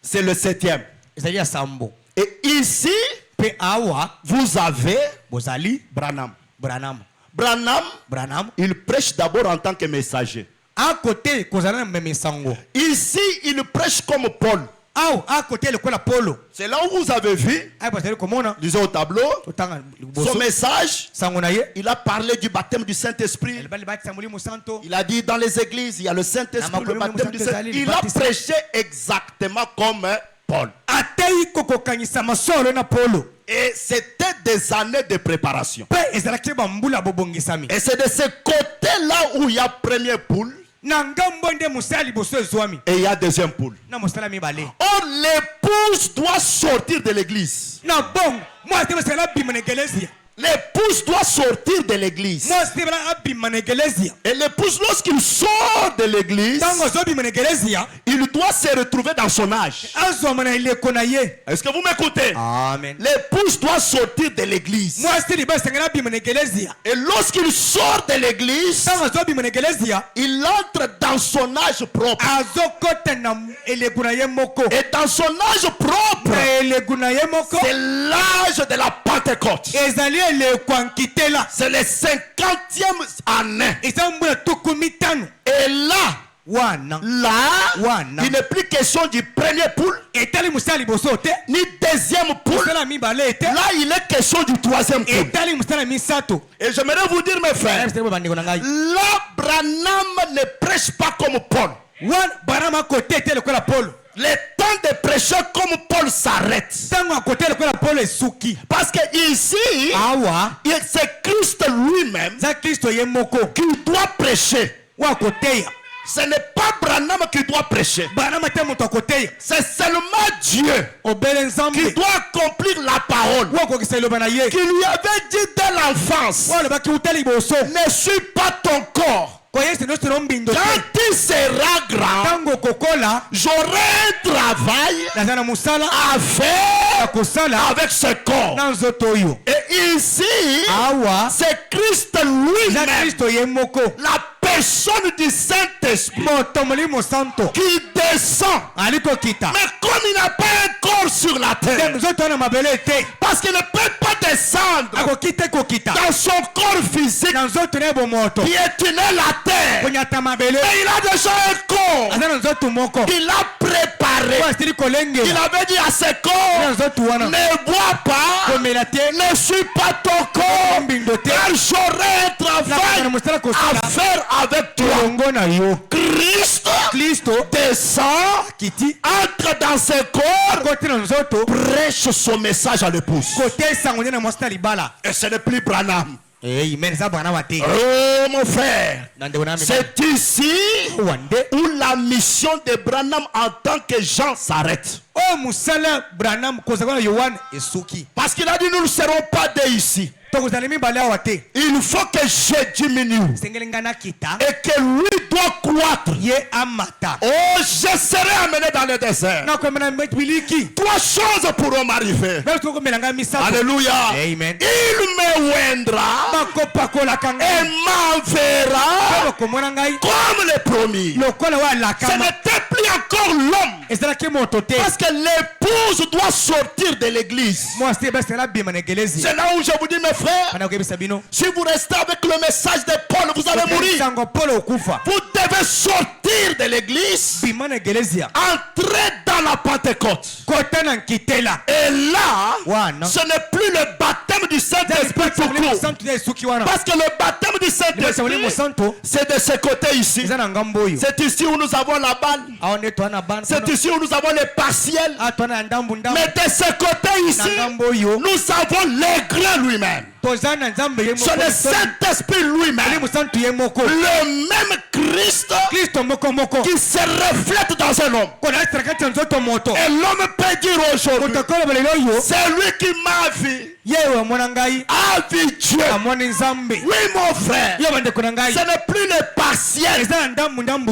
c'est le 7e. ezali ya sambo. Et ici, mpe awa vous avez bozali Branham. branham. Branham, il prêche d'abord en tant que messager. akote kozala na memesango. Ici, il prêche comme Paul. awa akote lokola polo. C'est là où vous avez vu, ayi bazali komona lisez au tableau, totanga son liboso message. sango na ye Il a parlé du baptême du Saint-Esprit. elibali batisa molimo santo. Il a dit dans les églises, il y a le Saint-Esprit, le baptême du Saint-Esprit. Il a prêché exactement comme Paul. atei kokokangisa masolo na polo. Et c'était des années de préparation. mpe ezalaki bambula bobongisami. Et c'est de ce côté-là où il y a première poule na ngambo nde mosala liboso ezwami et il y a deuxième poule. na mosala mibale. Or, l'épouse doit sortir de l'église. na bongo mwasi te basala abima na ekelezia. L'épouse doit sortir de l'église. mwasi te bala abima na ekelezia. Et l'épouse, lorsqu'il sort de l'église, ntango azobima na ekelezia il doit se retrouver dans son âge. azwama na eleko na ye. Est-ce que vous m'écoutez? amen. L'épouse doit sortir de l'église. mwasi te libasi esengeli abima na ekelezia. Et lorsqu'il sort de l'église, ntango azobima na ekelezia il entre dans son âge propre. azokota na eleko na ye moko. Et dans son âge propre, na eleko na ye moko c'est l'âge de la Pentecôte. ezali C'est le 50e année. Et là, il n'est plus question du premier poule, ni deuxième poule. Là, il est question du troisième poule. Et j'aimerais vous dire, mes frères, là, Branham ne prêche pas comme Paul. Le temps de prêcher comme Paul s'arrête. Parce que ici, c'est Christ lui-même qui doit prêcher. Ce n'est pas Branham qui doit prêcher. C'est seulement Dieu qui doit accomplir la parole. Qui lui avait dit dès l'enfance, ne suis pas ton corps. Quand il sera grand, j'aurai un travail à faire avec ce corps. Et ici, c'est Christ lui-même, la personne du Saint-Esprit, qui descend. Mais comme il n'a pas un corps sur la terre, parce qu'il ne peut pas descendre dans son corps physique, piétiner la terre, mais il a déjà un corps qu'il a préparé. Il avait dit à ses corps, ne bois pas, ne suis pas ton corps, car j'aurai un travail à faire avec toi. Christ descend, entre dans ses corps, prêche son message à l'épouse. Et ce n'est plus Branham. Oh mon frère, c'est ici où la mission de Branham en tant que Jean s'arrête. Parce qu'il a dit nous ne serons pas deux ici. Il faut que je diminue et que lui doit croître. Oh, je serai amené dans le désert. 3 choses pourront m'arriver. Alléluia. Amen. Il me oindra et m'enverra comme le promis. Ce n'était plus encore l'homme, parce que l'épouse doit sortir de l'église. C'est là où je vous dis, mes frères, si vous restez avec le message de Paul, vous allez mourir. Vous devez sortir de l'église, entrer dans la Pentecôte. Et là, ce n'est plus le baptême du Saint-Esprit pour nous. Parce que le baptême du Saint-Esprit, c'est de ce côté ici. C'est ici où nous avons la balle. C'est ici où nous avons les partiels. Mais de ce côté ici, nous avons l'aigrun lui-même. C'est le Saint-Esprit lui-même, le même Christ qui se reflète dans un homme. Et l'homme peut dire aujourd'hui, c'est lui qui m'a vu, a vu Dieu. Oui mon frère, ce n'est plus le partiel.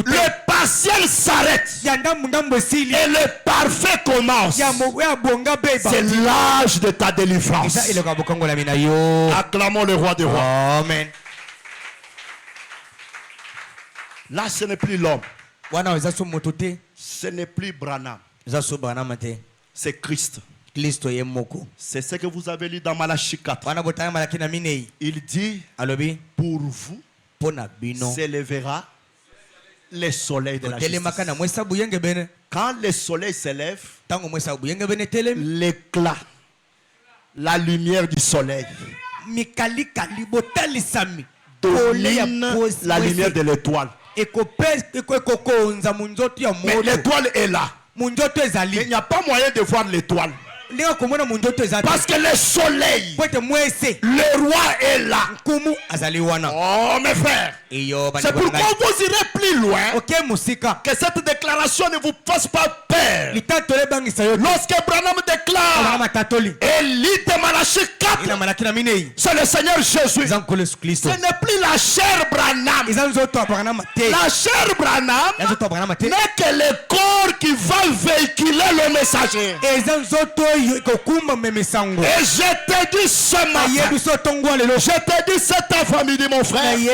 Le partiel s'arrête et le parfait commence. C'est l'âge de ta délivrance. Acclamons le roi des rois. Amen. Là, ce n'est plus l'homme. Ce n'est plus Branham. C'est Christ. C'est ce que vous avez lu dans Malachie 4. Il dit, pour vous s'élèvera le soleil de la justice. Quand le soleil s'élève, l'éclat, la lumière du soleil domine la lumière de l'étoile. Mais l'étoile est là. Mais il n'y a pas moyen de voir l'étoile. Parce que le soleil, le roi est là. Oh mes frères, c'est pourquoi vous irez plus loin. Que cette déclaration ne vous fasse pas peur. Lorsque Branham déclare Élite de Malachie 4, c'est le Seigneur Jésus. Ce n'est plus la chair Branham. La chair Branham n'est que le corps qui va véhiculer le messager. Et je te dis ce matin, je te dis cet après-midi, mon frère, Dieu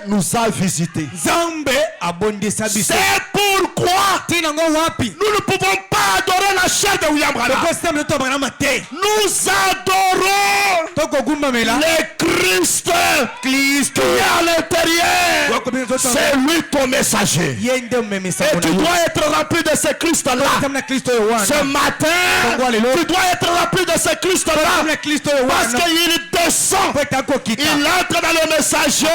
nous a visités. C'est pourquoi nous ne pouvons pas adorer la chair de William Branham. Nous adorons Le Christ qui est à l'intérieur, c'est lui ton messager. Et tu dois être rempli de ce Christ-là. Ce matin, tu dois être rempli de ce Christ-là. Parce qu'il descend, il entre dans le messager.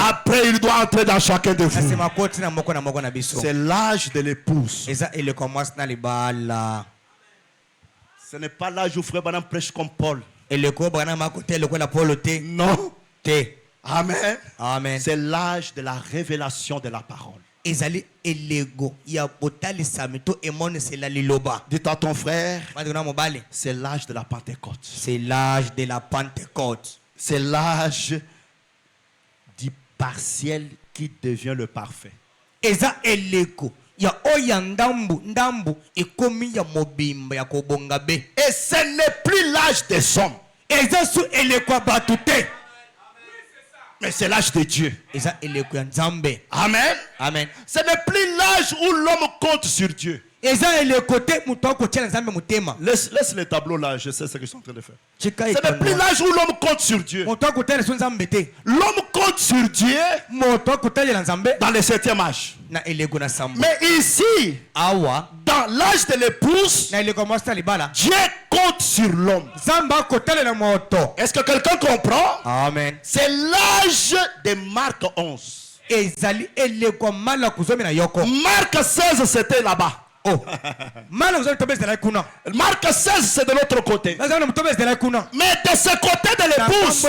Après, il doit entrer dans chacun de vous. C'est l'âge de l'épouse. Ce n'est pas l'âge où Frère Branham prêche comme Paul. Non. Amen. Amen. C'est l'âge de la révélation de la parole. Dites à ton frère, c'est l'âge de la Pentecôte. C'est l'âge de la Pentecôte. C'est l'âge du partiel qui devient le parfait. Eza eleko ya oya ndambu ekomi ya mobimba ya kobonga be. Et ce n'est plus l'âge des hommes. Eza su eleko batute. Mais c'est l'âge de Dieu. Eza eleko ya Nzambe. Amen. Amen. Ce n'est plus l'âge où l'homme compte sur Dieu. Eza eleko te mutoko tshela Nzambe mutema. Laisse les tableaux là, je sais ce que je suis en train de faire. Ce Ce n'est plus l'âge où l'homme compte sur Dieu. mutoko tshela Nzambe te. L'homme compte sur Dieu Mutoko tshela Nzambe dans le 7e âge. na eleko na sambo. Mais ici, Awa dans l'âge de l'épouse, na eleko masta libala. Dieu compte sur l'homme. Zamba kotela na moto. Est-ce que quelqu'un comprend? Amen. C'est l'âge de Marc 11. Ezali eleko mala kuzomi na yoko. Marc 16, c'était là-bas. Oh. Mala kuzomi tobes de la kuna. Marc 16, c'est de l'autre côté. Nazana mutobes de la kuna. Mais de ce côté de l'épouse,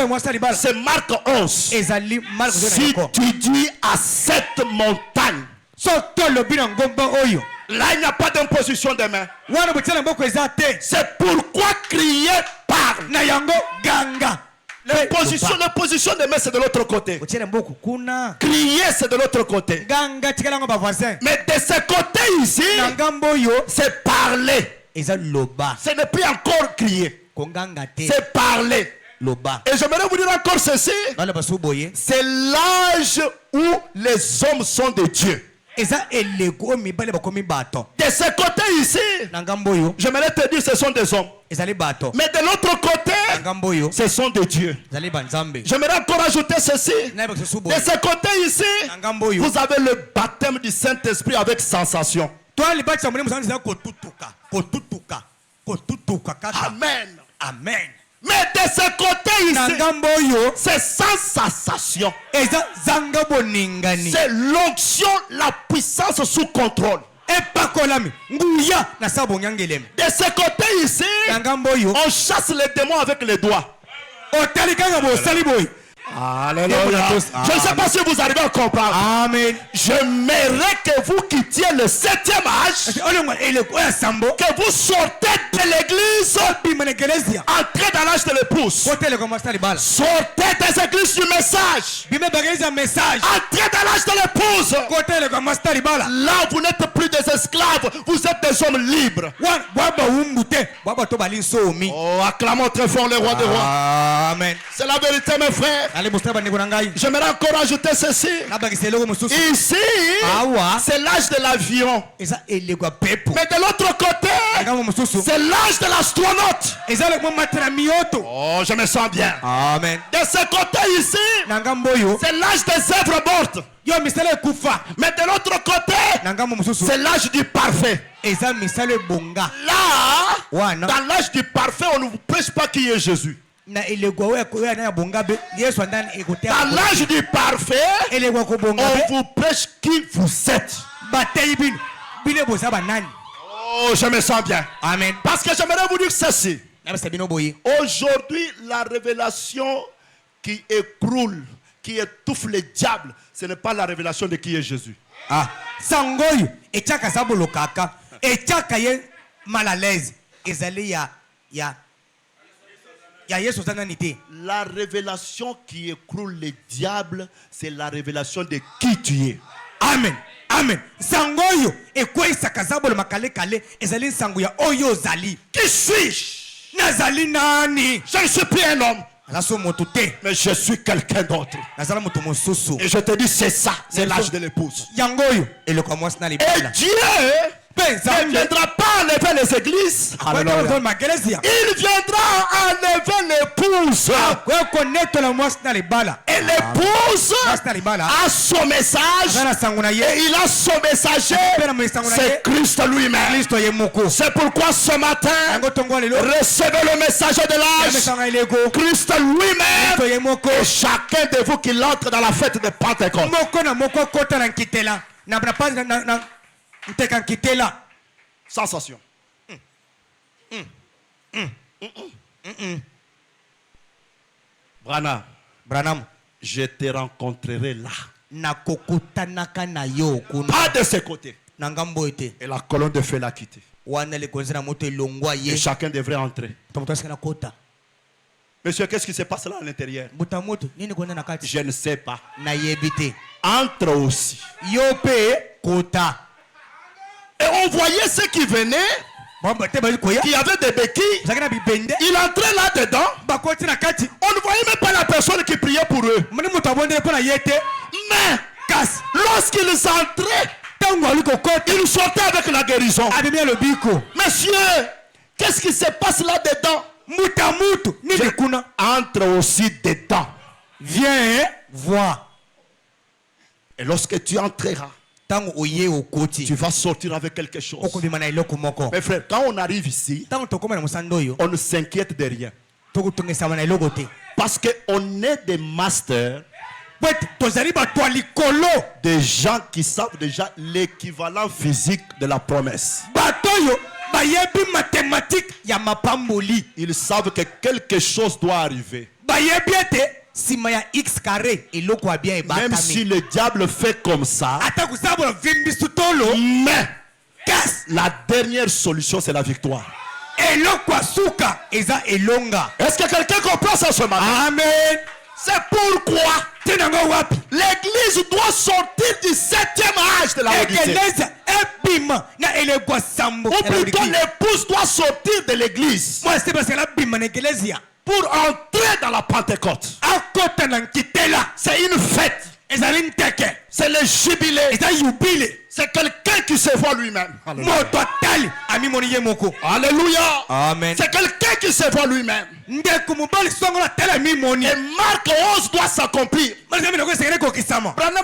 c'est Marc 11. Ezali mala kuzomi na Si yoko. tu dis à cette montagne, Soto lobina ngomba oyo. là il n'y a pas d'imposition de main. Wana butela mboko ezate. C'est pourquoi crier parle. Na yango ganga. L'imposition de main, c'est de l'autre côté. Butela mboko kuna. Crier, c'est de l'autre côté. Ganga tikala ngo ba voisin. Mais de ce côté ici, Na ngambo yo c'est parler. eza loba. Ce n'est plus encore crier. Konganga te. C'est parler. Loba. Et j'aimerais vous dire encore ceci. Bala basuboye. C'est l'âge où les hommes sont de Dieu. Eza eleko mibale bakomi bato. De ce côté ici, Na ngambo yo j'aimerais te dire ce sont des hommes. ezali bato. Mais de l'autre côté, Na ngambo yo ce sont des dieux. ezali banzambe. J'aimerais encore ajouter ceci. Na ba De suboye. ce côté ici, Na ngambo yo vous avez le baptême du Saint-Esprit avec sensation. toi libati samune musanzi za kotutuka kaka. Amen. Amen. Mais de ce côté Na ici, ngambo yo c'est sans sensation. eza zanga boningani. C'est l'onction, la puissance sous contrôle. Epakolami nguya na sabo nyangeleme. De ce côté ici, Na ngambo yo on chasse les démons avec les doigts. otali kanga bo sali boy. Alléluia. Je ne sais pas si vous arrivez à comprendre. Amen. J'aimerais que vous quittiez le 7e âge, Olongo eleko ya sambo. que vous sortez de l'église, Bimenegelezia. entrez dans l'âge de l'épouse. Kote ko mastali bala. Sortez des églises du message, Bime bageleza message. entrez dans l'âge de l'épouse. Kote ko mastali bala. Là, vous n'êtes plus des esclaves, vous êtes des hommes libres. Wan baba umbute. Baba to balinso mi. Oh, acclamons très fort le roi des rois. Amen. C'est la vérité, mes frères. Ale bostaba ndeko nangai. J'aimerais encore ajouter ceci. Na bagiseloko mususu. Ici, Awa. c'est l'âge de l'avion. Eza eleko pepo. Mais de l'autre côté, Ngamo mususu. c'est l'âge de l'astronaute. Eza le matera mioto. Oh, je me sens bien. Amen. De ce côté ici, Na ngambo yo. c'est l'âge des œuvres mortes. Yo misale kufa. Mais de l'autre côté, Na ngambo mususu. c'est l'âge du parfait. Eza misale bonga. Là, Wana. dans l'âge du parfait, on ne vous prêche pas qui est Jésus. Na eleko ya ko ya na bonga be. Yesu andani ekotea. Dans l'âge du parfait, eleko ko bonga be. on vous prêche qui vous êtes. Batei bin. Bile bosa banani. Oh, je me sens bien. Amen. Parce que j'aimerais vous dire ceci. Na basabino boye. Aujourd'hui, la révélation qui écroule, qui étouffe le diable, ce n'est pas la révélation de qui est Jésus. Ah, sangoyo echaka sabolo kaka. Echaka ye mal à l'aise. Ezali ya Yesu zananité. La révélation qui écroule le diable, c'est la révélation de qui tu es. Amen. Amen. Sangoyo ekwesa kasabolo makale kale ezali sango ya oyo zali. Qui suis-je? Nazali nani? Je ne suis plus un homme, Naso motute. mais je suis quelqu'un d'autre. Nazala moto mosusu. Et je te dis, c'est ça, c'est l'âge de l'épouse. Yangoyo eloko mwasi na Et libala. Dieu ne Penza viendra pas à enlever les églises, il viendra enlever l'épouse. Et l'épouse a son message. Et il a son messager. C'est Christ lui-même. C'est pourquoi ce matin, recevez le messager de l'âge. Christ lui-même. Et chacun de vous qui entre dans la fête de Pentecôte. Sensation. Branham, je te rencontrerai là. Pas de ce côté. Et la colonne de feu l'a quitté. Et chacun devrait entrer. Monsieur, qu'est-ce qui se passe là à l'intérieur? Je ne sais pas. Entre aussi. Et on voyait ceux qui venaient, qui avaient des béquilles. Il entrait là-dedans. On ne voyait même pas la personne qui priait pour eux. Mais lorsqu'ils entraient, ils sortaient avec la guérison. Monsieur, qu'est-ce qui se passe là-dedans? Entre aussi dedans. Viens voir. Et lorsque tu entreras, tu vas sortir avec quelque chose. Mes frères, quand on arrive ici, on ne s'inquiète de rien. Parce qu'on est des masters, des gens qui savent déjà l'équivalent physique de la promesse. Ils savent que quelque chose doit arriver. Même si le diable fait comme ça, mais la dernière solution, c'est la victoire. Est-ce que quelqu'un comprend ça ce matin? Amen. C'est pourquoi l'église doit sortir du 7e âge de la Laodicée. Ou plutôt l'épouse doit sortir de l'église pour entrer dans la Pentecôte. C'est une fête. C'est le jubilé. C'est quelqu'un qui se voit lui-même. Alléluia. Amen. C'est quelqu'un qui se voit lui-même. Et Marc 11 doit s'accomplir. Branham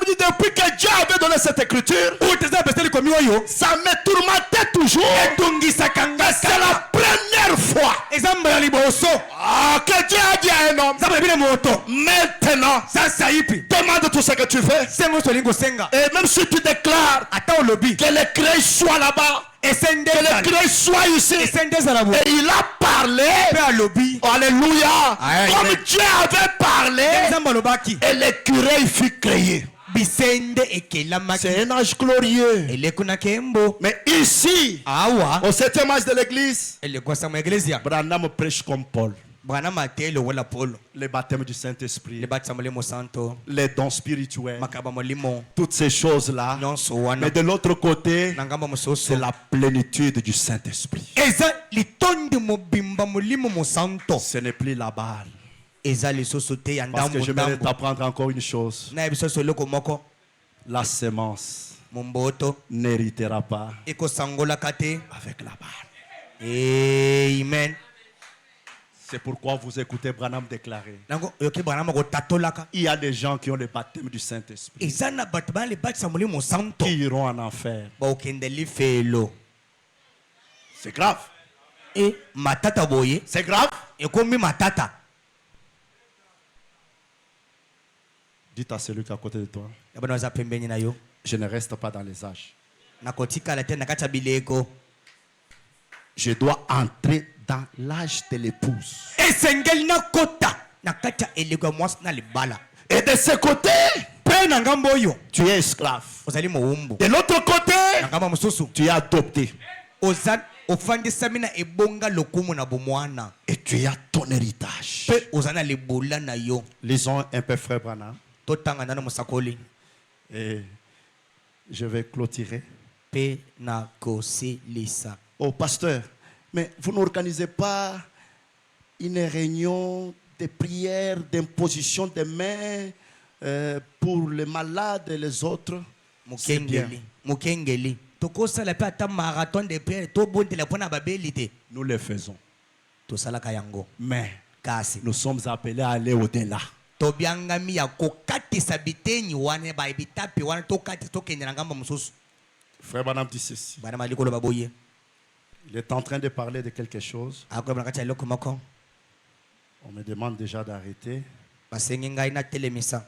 dit depuis que Dieu avait donné cette écriture, ça me tourmentait toujours. C'est la première fois que Dieu a dit à un homme, maintenant, demande tout ce que tu veux. Et même si tu déclares que les créés soient là-bas, que les créés soient ici, et il a parlé, alléluia, comme Dieu avait parlé, et les créés furent créés. C'est un âge glorieux. Mais ici, au 7e âge de l'église, Branham prêche comme Paul. Le baptême du Saint-Esprit, les dons spirituels, toutes ces choses-là. Mais de l'autre côté, c'est la plénitude du Saint-Esprit. Ce n'est plus la balle. Parce que je vais t'apprendre encore une chose. La sémence n'héritera pas avec la balle. Amen. C'est pourquoi vous écoutez Branham déclarer. Il y a des gens qui ont le baptême du Saint-Esprit qui iront en enfer. C'est grave. C'est grave. Dites à celui qui est à côté de toi, je ne reste pas dans les âges. Je dois entrer dans l'âge de l'épouse. Et de ce côté, tu es esclave. De l'autre côté, tu es adopté. Et tu as ton héritage. Lisons un peu frère Branham. Et je vais clôturer. Oh pasteur, mais vous n'organisez pas une réunion de prière, d'imposition de mains pour les malades et les autres? C'est bien. tokosala pe ata marathon de prière tobondela mpona babeli te Nous le faisons. tosalaka yango Mais kasi nous sommes appelés à aller au-delà. tobiangami ya kokatisa bitenyi wana bitapi wana tokatisa tokende na ngambo mosusu Frère Branham dit ceci. bana malikolo baboye Il est en train de parler de quelque chose. akoyeba na kati ya eloko moko On me demande déjà d'arrêter. basengi ngai natelemisa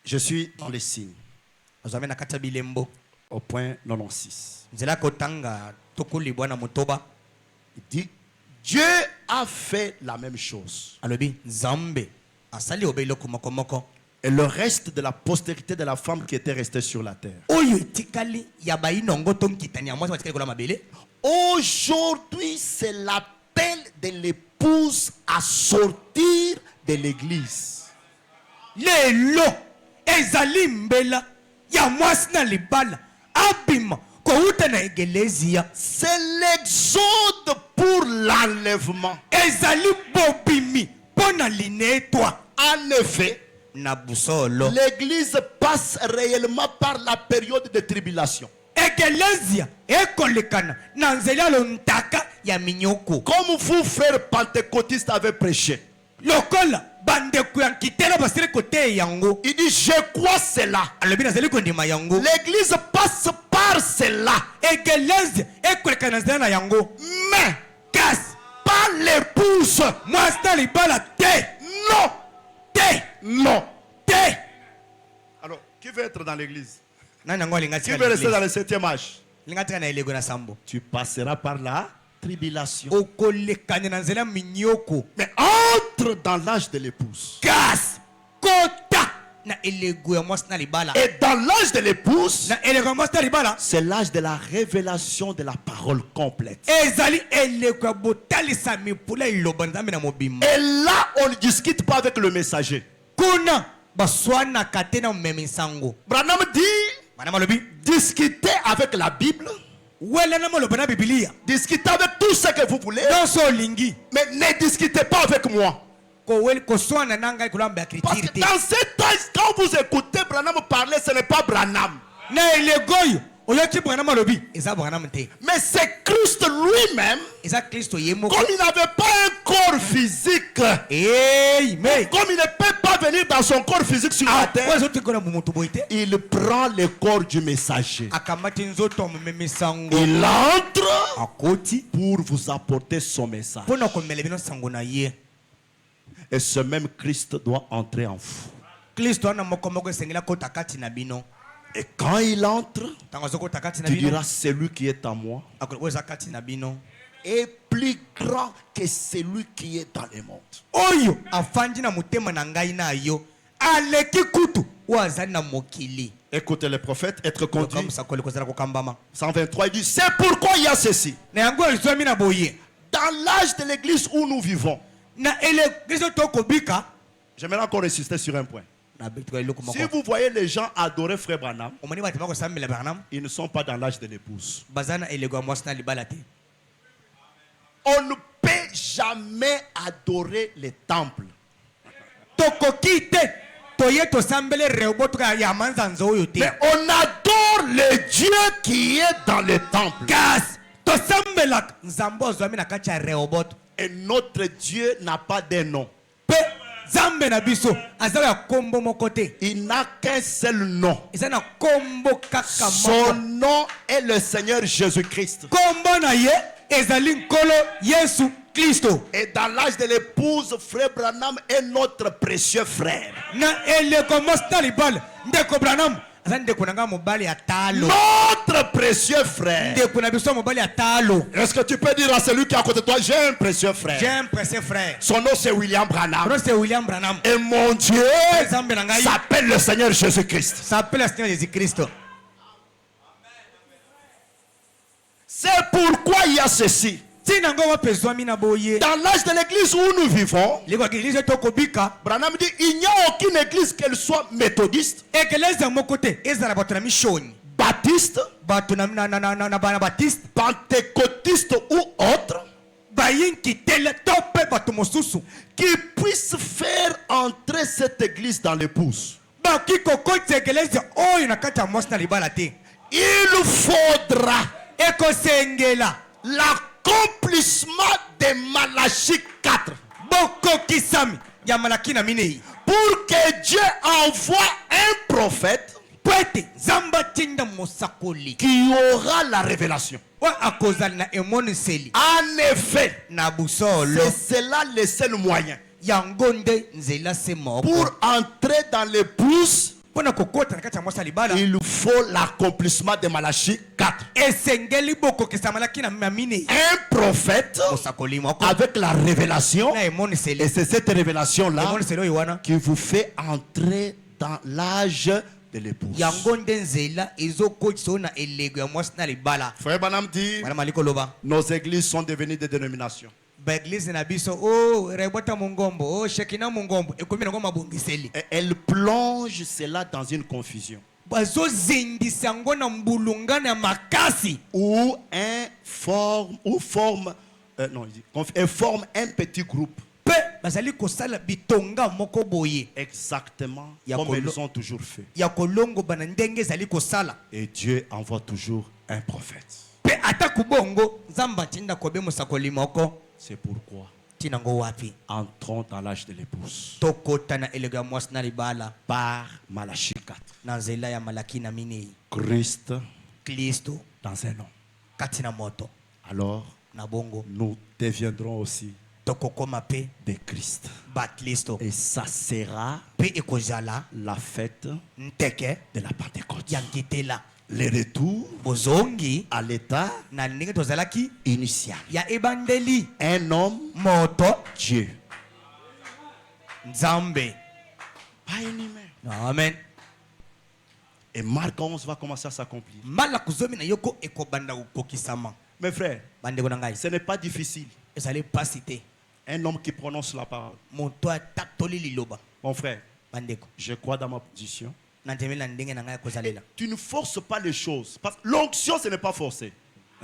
Je suis dans les signes. ozwami na kati ya bilembo Au point 96. nzela kotanga tokolibwa na motoba Il dit, Dieu a fait la même chose. alobi nzambe asali obe eloko moko moko Et le reste de la postérité de la femme qui était restée sur la terre. oyo etikali ya bayinongo to nkitani ya mwasi batikali kola mabele Aujourd'hui, c'est l'appel de l'épouse à sortir de l'église. lelo ezali mbela ya mwasi na libala abima kouta na egelezia C'est l'exode pour l'enlèvement. ezali bobimi mpo na linetwa En effet, na busolo l'église passe réellement par la période de tribulation. egelezia ekolekana na nzela ya lontaka ya minyoko Comme vous, frères pentecôtistes, avez prêché. lokola bandeko ya nkitela basili koteya yango Il dit, je crois cela. alobi nazali kondima yango L'église passe par cela. egelezia ekolekana na nzela na yango Mais kasi pas l'épouse. mwasi na libala te Non. te Non. te Alors, qui veut être dans l'église? nani yango alinga Qui tika veut rester dans na le 7e âge? linga tika na elego na sambo Tu passeras par la tribulation. okolekana na nzela minyoko Mais entre dans l'âge de l'épouse. kasi kota na elego ya mwasi na libala Et dans l'âge de l'épouse, na elego ya mwasi na libala c'est l'âge de la révélation de la parole complète. ezali eleko ya botalisa mipula iloba nzambe na mobimba Et là, on ne discute pas avec le messager. kuna baswanaka te na momemi nsango Branham dit, bana malobi discutez avec la Bible, wela na maloba na bibilia discutez avec tout ce que vous voulez, nyonso olingi mais ne discutez pas avec moi. koswana na ngai kolamba ya Parce kritiri que te dans cet âge, quand vous écoutez Branham parler, ce n'est pas Branham, na elego oyo oyoki bwana malobi eza bwana te mais c'est Christ lui-même. eza kristo ye moko Comme il n'avait pas un corps physique, amen comme il ne peut pas venir dans son corps physique sur la terre, ozotikona momoto boye te il prend le corps du messager. akamati nzoto ya momemi sango Il entre akoti pour vous apporter son message. mpo na komela bino sango na ye Et ce même Christ doit entrer en vous. kristo wana moko moko esengeli akota kati na bino Et quand il entre, ntango azokota kati na tu bino diras, celui qui est en moi akoloba oyo eza kati na bino est plus grand que celui qui est dans le monde. oyo afandi na motema na ngai na yo aleki kutu oyo azali na mokili Écoutez le prophète être conduit. kokamisa kole kozala kokambama 123, il dit, c'est pourquoi il y a ceci. na yango ezwami na boye Dans l'âge de l'église où nous vivons, na elegliso tokobika j'aimerais encore insister sur un point. na bituka eloko Si moko vous voyez les gens adorer Frère Branham, omoni bato bakosambela barnam ils ne sont pas dans l'âge de l'épouse. baza na elego ya mwasi na libala te On ne peut jamais adorer les temples. tokoki te toye tosambele reobotoka ya manzanza oyo te Mais on adore le Dieu qui est dans le temple. kasi tosambelaka nzambe ozwami na kati ya reoboto Et notre Dieu n'a pas de nom. mpe nzambe na biso aza ya kombo moko te Il n'a qu'un seul nom. eza na kombo kaka Son moko nom est le Seigneur Jésus-Christ. kombo na ye ezali nkolo yesu kristo Et dans l'âge de l'épouse, Frère Branham est notre précieux frère. na eleko mwasi na libala ndeko branam aza ndeko na ngai mobali ya talo Notre précieux frère. ndeko na biso mobali ya talo Est-ce que tu peux dire à celui qui est à côté de toi, j'ai un précieux frère. j'ai un pressé frère Son nom c'est William Branham. Pro c'est William Branham Et mon Dieu nzambe na ngai s'appelle le Seigneur Jésus-Christ. s'appelle le Seigneur Jésus-Christ C'est pourquoi il y a ceci. ntina ngo wapezwami na boye Dans l'âge de l'église où nous vivons, likoka eglize tokobika Branham dit il n'y a aucune église, qu'elle soit méthodiste, ekeleza moko te ezala bato na mishoni baptiste, bato na bana batiste pentecôtiste ou autre, bayinkitele to mpe bato mosusu qui puisse faire entrer cette église dans l'épouse. bakoki kokotisa ekeleza oyo na kati ya mwasi na libala te il faudra ekosengela l'accomplissement de Malachie 4 bokokisami ya malaki na minei pour que Dieu envoie un prophète po ete nzambe atinda mosakoli qui aura la révélation. oyo akozala na emoniseli En effet, na busolo c'est cela le seul moyen yango nde nzela se moko pour entrer dans l'épouse. mpona kokota na kati ya mwasi ya libala Il faut l'accomplissement de Malachie 4. esengeli bokokisa malaki na minei Un prophète mosakoli moko avec la révélation. na emoniseli Et c'est cette révélation-là emoniseli oyo wana qui vous fait entrer dans l'âge de l'épouse. yango nde nzela ezokotisa oyo na elego ya mwasi na libala Frère Banam dit, bana mali koloba nos églises sont devenues des dénominations. baeglize na biso o rebota mongombo o shekina mongombo ekomi nango mabongiseli Et elle plonge cela dans une confusion. bazozindisa yango na mbulungana ya makasi Ou forme un petit groupe. mpe bazali kosala bitonga moko boye Exactement Ya comme kolo- ils ont toujours fait. ya kolongoba na ndenge ezali kosala Et Dieu envoie toujours un prophète. mpe ata kubongo nzambe atinda kobe mosakoli moko C'est pourquoi ntina ngo wapi entrons dans l'âge de l'épouse tokota na elego ya mwasi na libala par Malachie 4. na nzela ya malaki na minei Christ kristo dans un homme. kati na moto Alors, na bongo nous deviendrons aussi tokokoma mpe des Christ. bakristo Et ça sera mpe ekozala la fête nteke de la Pentecôte. ya nkitela Le retour bozongi à l'état na ndenge tozalaki initial. ya ebandeli Un homme, moto Dieu. nzambe Pas un humain. amen Et Marc 11 va commencer à s'accomplir. malako zomi na yoko ekobanda kokokisama Mes frères, bandeko na ngai ce n'est pas difficile. ezali pasi te Un homme qui prononce la parole. moto atatoli liloba Mon frère, bandeko je crois dans ma position. na ndemeli na ndenge na ngai ya kozalela Tu ne forces pas les choses. Parce que l'onction, ce n'est pas forcé.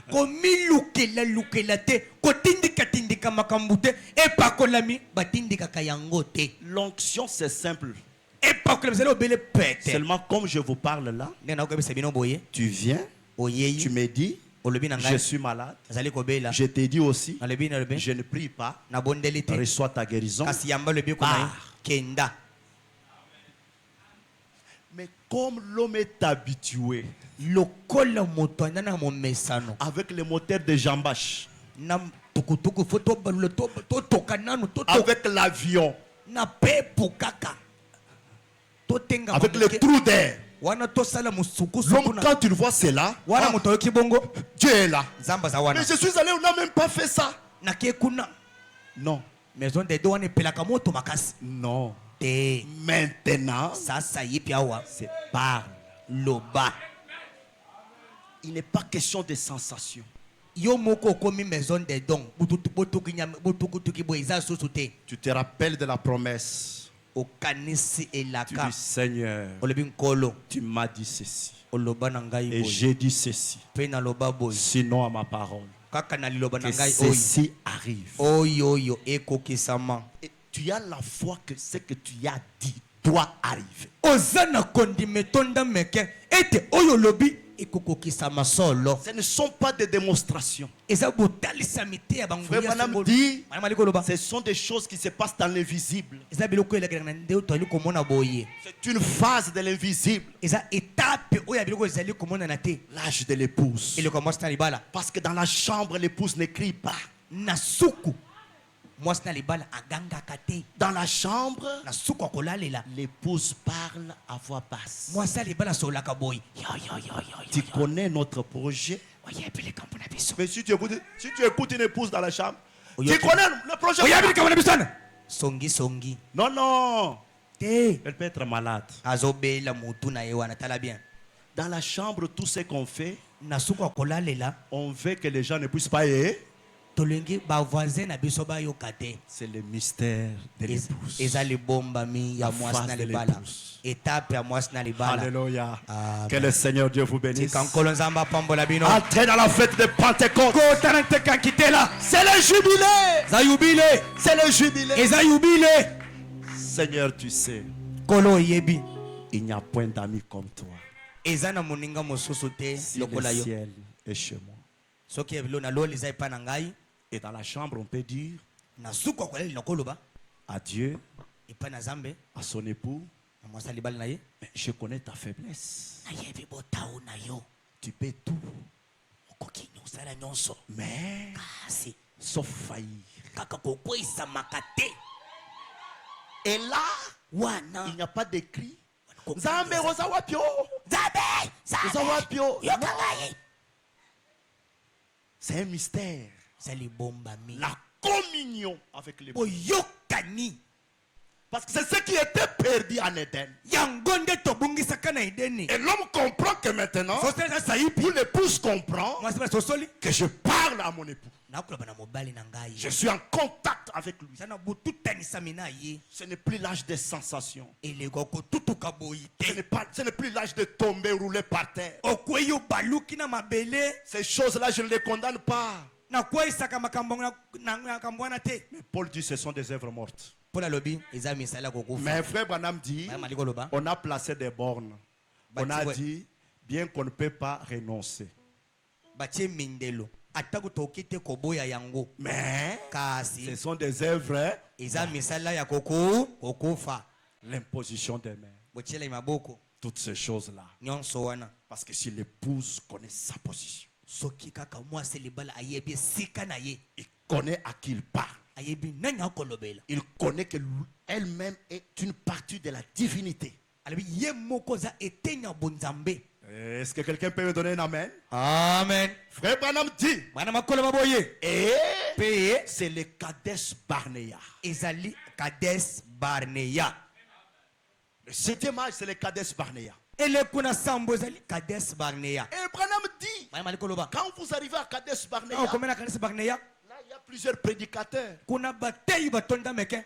komilukela te kotindikatindika makambo te epakolami batindikaka yango te L'onction, c'est simple. epakolami ezali obele pete Seulement, comme je vous parle là, ndenge nakokebisa bino boye tu viens, tu oyei me dis, olobi na je ngai suis malade. nazali kobela Je te dis aussi, nalobi nalobi je ne prie pas. nabondeli te Reçois ta guérison. kasi yamba lobi ko na ye kenda Mais comme l'homme est habitué lokola moto anda na momesano avec le moteur de jambache, na tukutuku fo tobalula totoka nanu avec l'avion, na pepo kaka totenga avec le trou d'air, wana tosala musukusuku l'homme, na quand tu vois cela, wana moto ayoki bongo Dieu est là. nzambe aza wana Mais je suis allé, on n'a même pas fait ça. nakie kuna Non, maison de do wana epelaka moto makasi non. te Maintenant, sasa yipi awa c'est par. loba Il n'est pas question de sensation. yo moko okomi maison de don botukutuki boye eza susu te Tu te rappelles de la promesse. okanisi Tu elaka dis, Seigneur, olobi nkolo tu m'as dit ceci. oloba na ngai Et boye j'ai dit ceci. mpe naloba boye Sinon, à ma parole, kaka na liloba na que ngai oyo ceci arrive. oyo ekokisama Et tu as la foi que ce que tu as dit doit arriver. oza na kondima etonda meke ete oyo lobi ekokokisama solo Ce ne sont pas des démonstrations. eza botalisami te ya Frère Branham dit, bangoyamali koloba ce sont des choses qui se passent dans l'invisible. eza biloko elakelaka na nde toali komona boye C'est une phase de l'invisible. eza etape oyo ya biloko ezali komonana te L'âge de l'épouse. eloko ya mwasi na libala Parce que dans la chambre, l'épouse ne crie pas. na suku mwasi na libala agangaka te Dans la chambre, na suku akolalela l'épouse parle à voix basse. mwasi ya libala asololaka boye Tu connais notre projet. oyebi likambo na biso Mais si tu écoutes une épouse dans la chambre, Oui, tu ok. connais le projet. oyebi likambo na biso wana songisongi Non, non. te Elle peut être malade. azobela mutu na ye wana tala bien Dans la chambre, tout ce qu'on fait, na suku akolalela on veut que les gens ne puissent pas y. tolingi bavoisin na biso bayoka te C'est le mystère de l'épouse. eza libombami ya La mwasi face na de libala l'épouse. etape ya mwasi na libala Alléluia. Amen. Que le Seigneur Dieu vous bénisse. tika nkolo nzambe apambola bino Entrez dans la fête de Pentecôte. kotana nteka nkitela C'est le jubilé. eza yubile C'est le jubilé. eza yubile Seigneur, tu sais, nkolo oyebi il n'y a point d'amis comme toi. ezana moninga mosusu te Si le lokola yo. ciel est chez moi. Soki ebilo na loli eza epai na ngai, Et dans la chambre, on peut dire na suka kolela nakoloba à Dieu, epai na Nzambe à son époux, na mwasi libali na ye. mais je connais ta faiblesse. Nayebi botao na yo. Tu peux tout, Okoki nyosala nyonso. mais Kasi sauf faillir. kaka kokweyisamaka te. Et là, Wana il n'y a pas d'écrit. Ko- Nzambe roza wapio. Nzambe, Roza wapio. yoka ngai. C'est un mystère. Zali bomba mi. La communion avec les Boyokani. Parce que c'est ce qui était perdu en Éden. Yango nde tobungisaka na Edeni. Et l'homme comprend que maintenant, Sosala sayipi. pour l'épouse comprend Mwasi bana sosoli. que je parle à mon époux. Nakola bana mobali na ngai. Je suis en contact avec lui. Sana botutanisami na ye. Ce n'est plus l'âge des sensations. Eleko kotutuka boyi te. Ce n'est plus l'âge de tomber, rouler par terre. Okweyi obaluki na mabele. Ces choses-là, je ne les condamne pas. Nakweyisaka makambo na makambo wana te. Mais Paul dit ce sont des œuvres mortes. Mpona lobi eza misala kokufa. Mais frère Branham dit, Maya maliko loba. on a placé des bornes. On a Bati- dit, bien qu'on ne peut pas renoncer. Batie mindelo. Atako toki te koboya yango. Mais ce Kasi sont des œuvres, eza misala ya kokufa. l'imposition des mains. Botiela maboko Toutes ces choses-là. nyonso wana. Parce que si l'épouse connaît sa position, Soki kaka mwasi libala ayebi esika na ye. il connaît à qui il parle. Ayebi nani akolobela. Il connaît que elle-même est une partie de la divinité. Alobi ye moko za etenya bonzambe. Est-ce que quelqu'un peut me donner un amen? Amen. Frère Branham dit, Bana makolo maboye. et Peye c'est le Kadesh Barnea. ezali Kades Barnea. Le 7e âge, c'est le Kadesh Barnea. Ele kuna sambo ezali Kades Barnea. Et Branham dit, Bana maliko loba. quand vous arrivez à Kadesh Barnea, Ah komena Kades Barnea. là il y a plusieurs prédicateurs. Kuna bateyi batonda meke.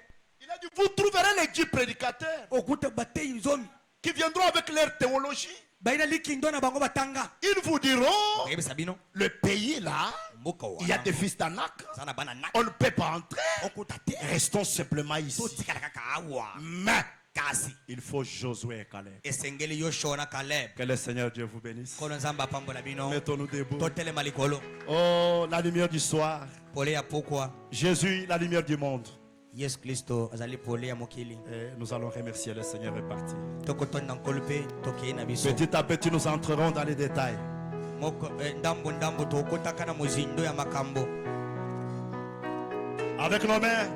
Il a dit, vous trouverez les 10 prédicateurs Okuta bateyi zomi. qui viendront avec leur théologie. Baina likindo na bango batanga. Ils vous diront, Oyebe sabino. le pays là, Mboka il y a wana. des fils d'Anak. Sana bana nak. On ne peut pas entrer. Okuta te. Restons simplement ici. Totikala kaka awa. Mais Kasi il faut Josué et Caleb. esengeli Yoshua na Caleb. Que le Seigneur Dieu vous bénisse. Kono nzamba pambola bino. Mettons-nous debout. Totelema likolo. Oh, la lumière du soir. Pole ya pokwa. Jésus, la lumière du monde. Yesu Kristo azali pole ya mokili. Et nous allons remercier le Seigneur est parti. Tokotonda nkolo pe tokei na biso. Petit à petit, nous entrerons dans les détails. Moko ndambo ndambo tokotaka na mozindo ya makambo. Avec nos mains.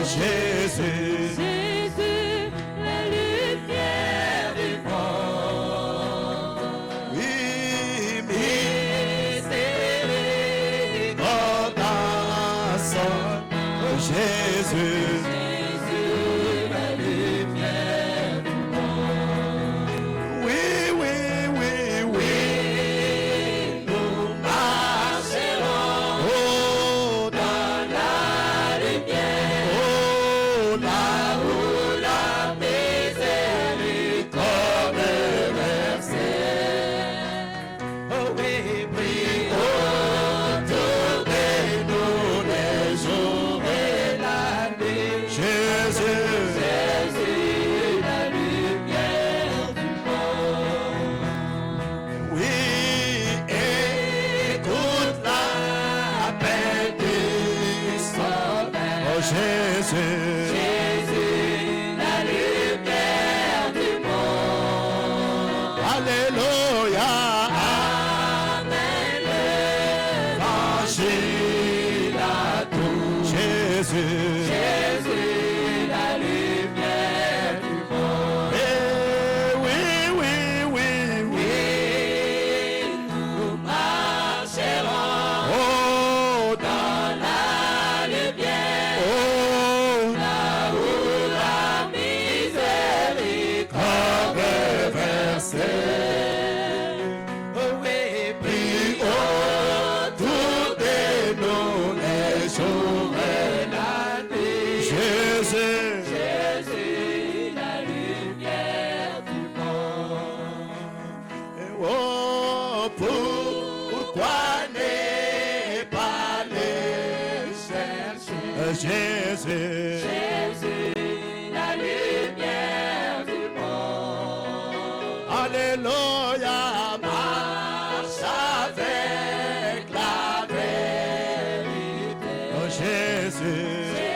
Jésus, Jésus, la lumière du monde. oui, Miséricorde dans son Jésus, Jésus, la lumière du monde. oui, oui, oui, oui, Nous marcherons oh, dans la lumière, oh, là où la miséricorde versée. oh, oui, oui, Autour de nous les jours et la nuit. Jésus, Jésus, la lumière du monde. oui, écoute l'appel du Sauveur. oh Jésus, Jésus, la lumière du monde. Alléluia, Amen. L'évangile à tous. Jésus, Jésus, la lumière du monde. eh, oui, oui, oui, oui, Oui, nous marcherons oh, dans la lumière, oh, là où la miséricorde versé. Pourquoi ne pas le chercher? Jésus, Jésus, la lumière du monde. Alléluia, marche avec la vérité. Oh Jésus,